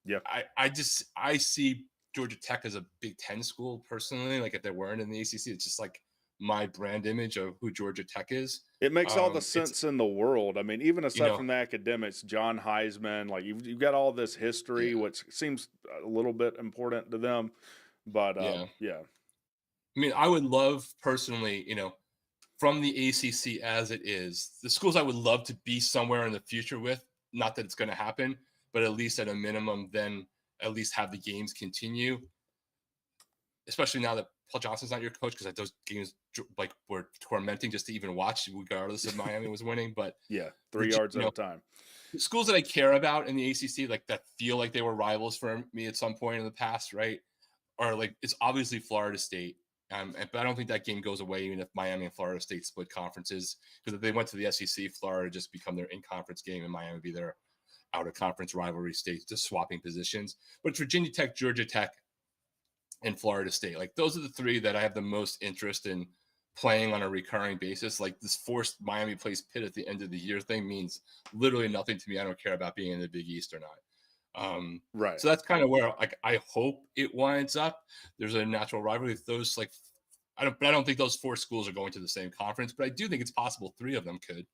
Yeah.
I see Georgia Tech as a Big Ten school personally. Like if they weren't in the ACC, it's just like my brand image of who Georgia Tech is.
It makes all the sense in the world. I mean, even aside
know,
from the academics, John Heisman, like you've got all this history, which seems a little bit important to them. But yeah.
I mean, I would love personally, from the ACC as it is, the schools I would love to be somewhere in the future with. Not that it's going to happen, but at least at a minimum, then at least have the games continue. Especially now that Paul Johnson's not your coach, because those games like were tormenting just to even watch, regardless of Miami was winning. But
yeah, 3 yards at a time.
Schools that I care about in the ACC, like that feel like they were rivals for me at some point in the past, right? Or like it's obviously Florida State. But I don't think that game goes away even if Miami and Florida State split conferences, because if they went to the SEC, Florida just become their in-conference game and Miami would be their out-of-conference rivalry state, just swapping positions. But it's Virginia Tech, Georgia Tech, and Florida State. Like those are the three that I have the most interest in playing on a recurring basis. Like this forced Miami plays Pitt at the end of the year thing means literally nothing to me. I don't care about being in the Big East or not.
Right.
So that's kind of where like I hope it winds up. There's a natural rivalry with those. Like I don't think those 4 schools are going to the same conference, but I do think it's possible 3 of them could.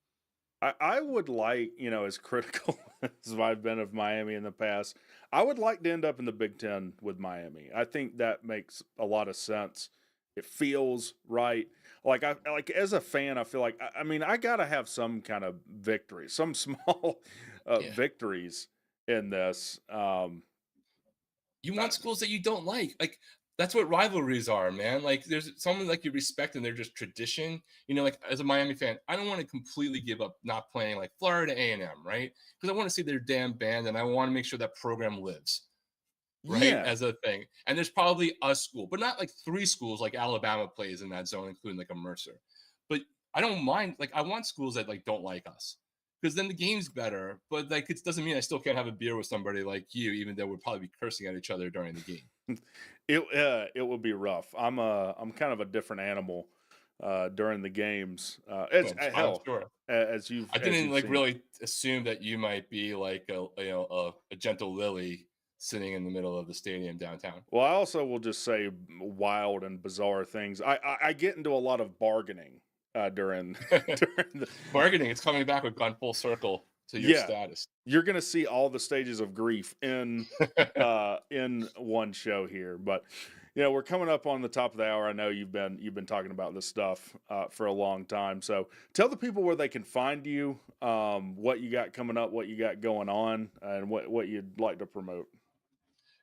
I would like, as critical as I've been of Miami in the past, I would like to end up in the Big Ten with Miami. I think that makes a lot of sense. It feels right. Like as a fan, I feel like I gotta have some kind of victory, some small victories in this.
You want schools that you don't like that's what rivalries are, man. Like there's someone like you respect and they're just tradition. Like as a Miami fan, I don't want to completely give up not playing like Florida A&M, right? Because I want to see their damn band and I want to make sure that program lives, right? As a thing. And there's probably a school, but not like 3 schools like Alabama plays in that zone, including like a Mercer. But I don't mind. Like I want schools that like don't like us, because then the game's better. But like it doesn't mean I still can't have a beer with somebody like you, even though we'd probably be cursing at each other during the game.
It would be rough. I'm kind of a different animal during the games. Hell,
sure.
as you've
I didn't
seen.
really assume that you might be like a gentle lily sitting in the middle of the stadium downtown.
Well, I also will just say wild and bizarre things. I get into a lot of bargaining during the
bargaining. It's coming back. We've gone full circle to your status.
You're gonna see all the stages of grief in one show here. But we're coming up on the top of the hour. I know you've been talking about this stuff for a long time. So tell the people where they can find you, what you got coming up, what you got going on, and what you'd like to promote.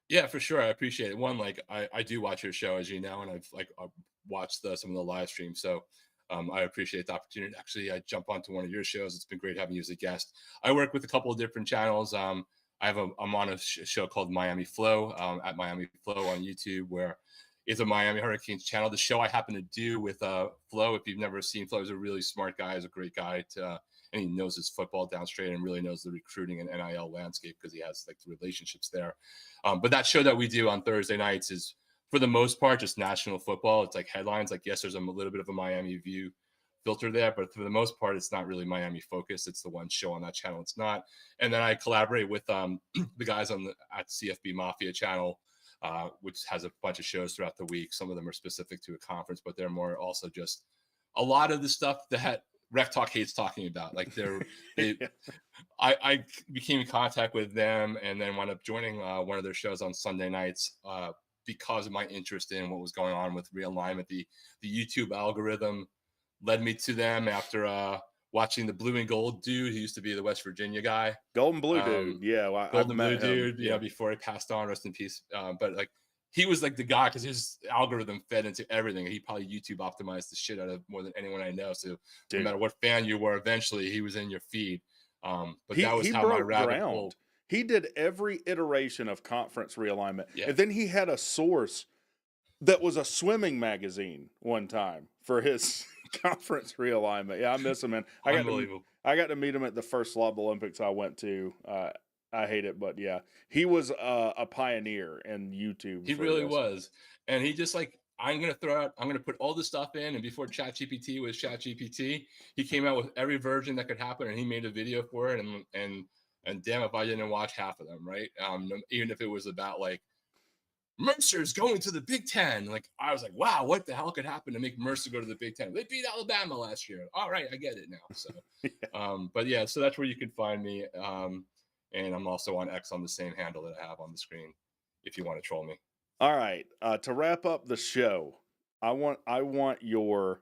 Yeah, for sure. I appreciate it. One, like I do watch your show, as you know, and I've watched some of the live streams. So I appreciate the opportunity. Actually, I jump onto one of your shows. It's been great having you as a guest. I work with a couple of different channels. I'm on a show called Miami Flow at Miami Flow on YouTube, where it's a Miami Hurricanes channel. The show I happen to do with Flo, if you've never seen Flo, he's a really smart guy. He's a great guy and he knows his football down straight and really knows the recruiting and NIL landscape because he has like the relationships there. But that show that we do on Thursday nights is, for the most part, just national football. It's like headlines. Like, yes, there's a little bit of a Miami view filter there, but for the most part, it's not really Miami focused. It's the one show on that channel it's not. And then I collaborate with the guys at CFB Mafia channel which has a bunch of shows throughout the week. Some of them are specific to a conference, but they're more also just a lot of the stuff that RecTalk hates talking about. Like they
Yeah.
I became in contact with them and then wound up joining one of their shows on Sunday nights because of my interest in what was going on with realignment. The YouTube algorithm led me to them after watching the blue and gold dude who used to be the West Virginia guy.
Golden Blue dude. Yeah, well, I've
Golden Blue
met him.
dude,
Yeah.
before he passed on, rest in peace. But like he was like the guy because his algorithm fed into everything. He probably YouTube optimized the shit out of more than anyone I know. So
Dude.
no matter what fan you were, eventually he was in your feed. But that was
he
how my
broke
rabbit
ground.
hole.
He did every iteration of conference realignment.
Yeah.
And then he had a source that was a swimming magazine one time for his conference realignment. Yeah, I miss him, man.
Unbelievable.
I got to meet him at the first Lob Olympics I went to. I hate it, but yeah, he was a pioneer in YouTube.
He really was. And he just like, I'm going to put all this stuff in. And before ChatGPT was ChatGPT, he came out with every version that could happen and he made a video for it. And damn if I didn't watch half of them, right? Even if it was about like Mercer's going to the Big Ten. Like I was like, wow, what the hell could happen to make Mercer go to the Big Ten? They beat Alabama last year. All right, I get it now. So, but yeah, so that's where you can find me. And I'm also on X on the same handle that I have on the screen if you want to troll me.
All right. To wrap up the show, I want your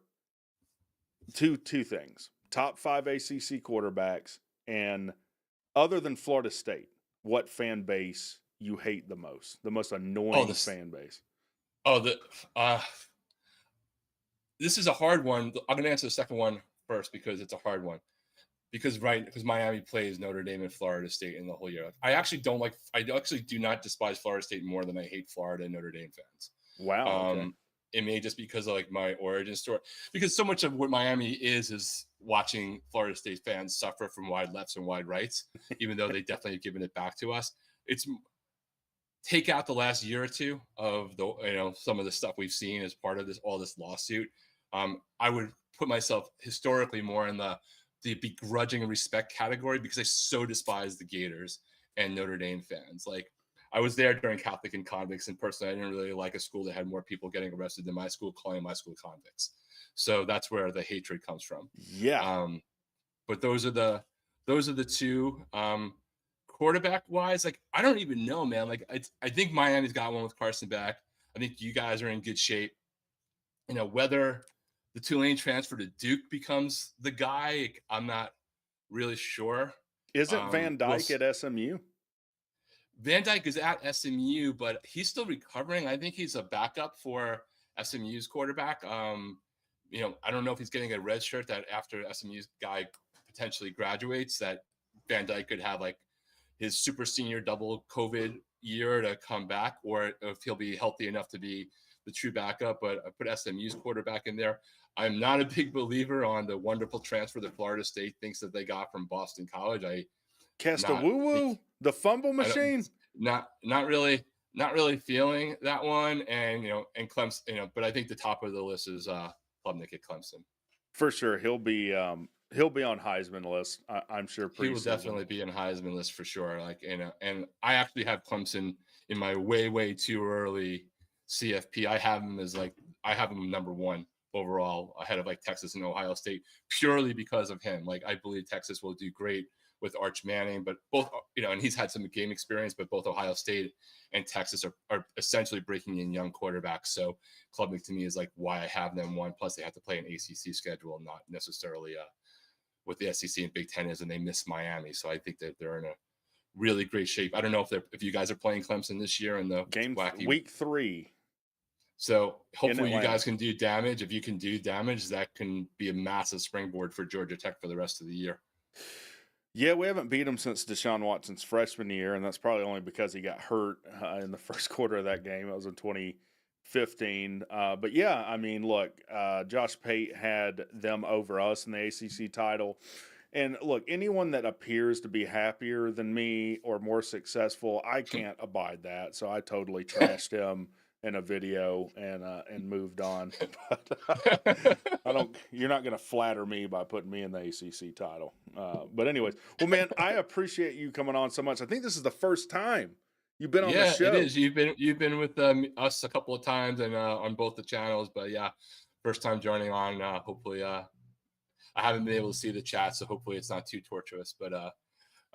two things. Top 5 ACC quarterbacks, and other than Florida State, what fan base you hate the most annoying fan base?
This is a hard one. I'm going to answer the second one first because it's a hard one. Because Miami plays Notre Dame and Florida State in the whole year. I actually do not despise Florida State more than I hate Florida and Notre Dame fans.
Wow. Okay.
It may just because of like my origin story, because so much of what Miami is watching Florida State fans suffer from wide lefts and wide rights, even though they definitely have given it back to us. It's take out the last year or two of the, some of the stuff we've seen as part of all this lawsuit. I would put myself historically more in the begrudging and respect category because I so despise the Gators and Notre Dame fans. Like I was there during Catholic and convicts, and personally, I didn't really like a school that had more people getting arrested than my school, calling my school convicts. So that's where the hatred comes from.
Yeah.
But those are the two. Quarterback wise, like I don't even know, man. Like I think Miami's got one with Carson back. I think you guys are in good shape. Whether the Tulane transfer to Duke becomes the guy, I'm not really sure.
Isn't Van Dyke at SMU?
Van Dyke is at SMU, but he's still recovering. I think he's a backup for SMU's quarterback. I don't know if he's getting a red shirt that after SMU's guy potentially graduates, that Van Dyke could have like his super senior double COVID year to come back, or if he'll be healthy enough to be the true backup. But I put SMU's quarterback in there. I'm not a big believer on the wonderful transfer that Florida State thinks that they got from Boston College.
Castawoo, the fumble machine.
Not really feeling that one. And and Clemson. But I think the top of the list is Klubnik at Clemson.
For sure, he'll be on Heisman list. I'm sure.
He will definitely be on Heisman list for sure. Like and I actually have Clemson in my way too early CFP. I have him number 1 overall, ahead of like Texas and Ohio State, purely because of him. Like I believe Texas will do great with Arch Manning, but both, and he's had some game experience, but both Ohio State and Texas are essentially breaking in young quarterbacks. So Klubnik to me is like why I have them 1. Plus they have to play an ACC schedule, not necessarily what the SEC and Big Ten is, and they miss Miami. So I think that they're in a really great shape. I don't know if you guys are playing Clemson this year in the
game week 3.
So hopefully you guys can do damage. If you can do damage, that can be a massive springboard for Georgia Tech for the rest of the year.
Yeah, we haven't beat him since Deshaun Watson's freshman year, and that's probably only because he got hurt in the first quarter of that game. It was in 2015. But yeah, I mean, look, Josh Pate had them over us in the ACC title. And look, anyone that appears to be happier than me or more successful, I can't abide that. So I totally trashed him in a video and moved on. But you're not going to flatter me by putting me in the ACC title. But anyways, well, man, I appreciate you coming on so much. I think this is the first time You've been on the
Yeah, it
show.
is. You've been with us a couple of times and on both the channels, but yeah, first time joining on. Hopefully, I haven't been able to see the chat, so hopefully it's not too torturous. But I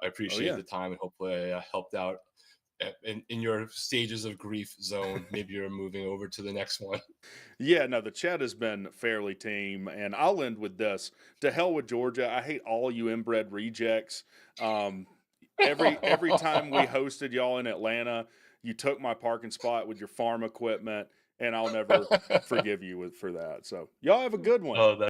Oh
appreciate
yeah.
the time and hopefully I helped out in your stages of grief zone. Maybe you're moving over to the next one.
Yeah, no, the chat has been fairly tame, and I'll end with this. To hell with Georgia. I hate all you inbred rejects. Um, every time we hosted y'all in Atlanta, you took my parking spot with your farm equipment, and I'll never forgive you for that. So y'all have a good one.
Oh,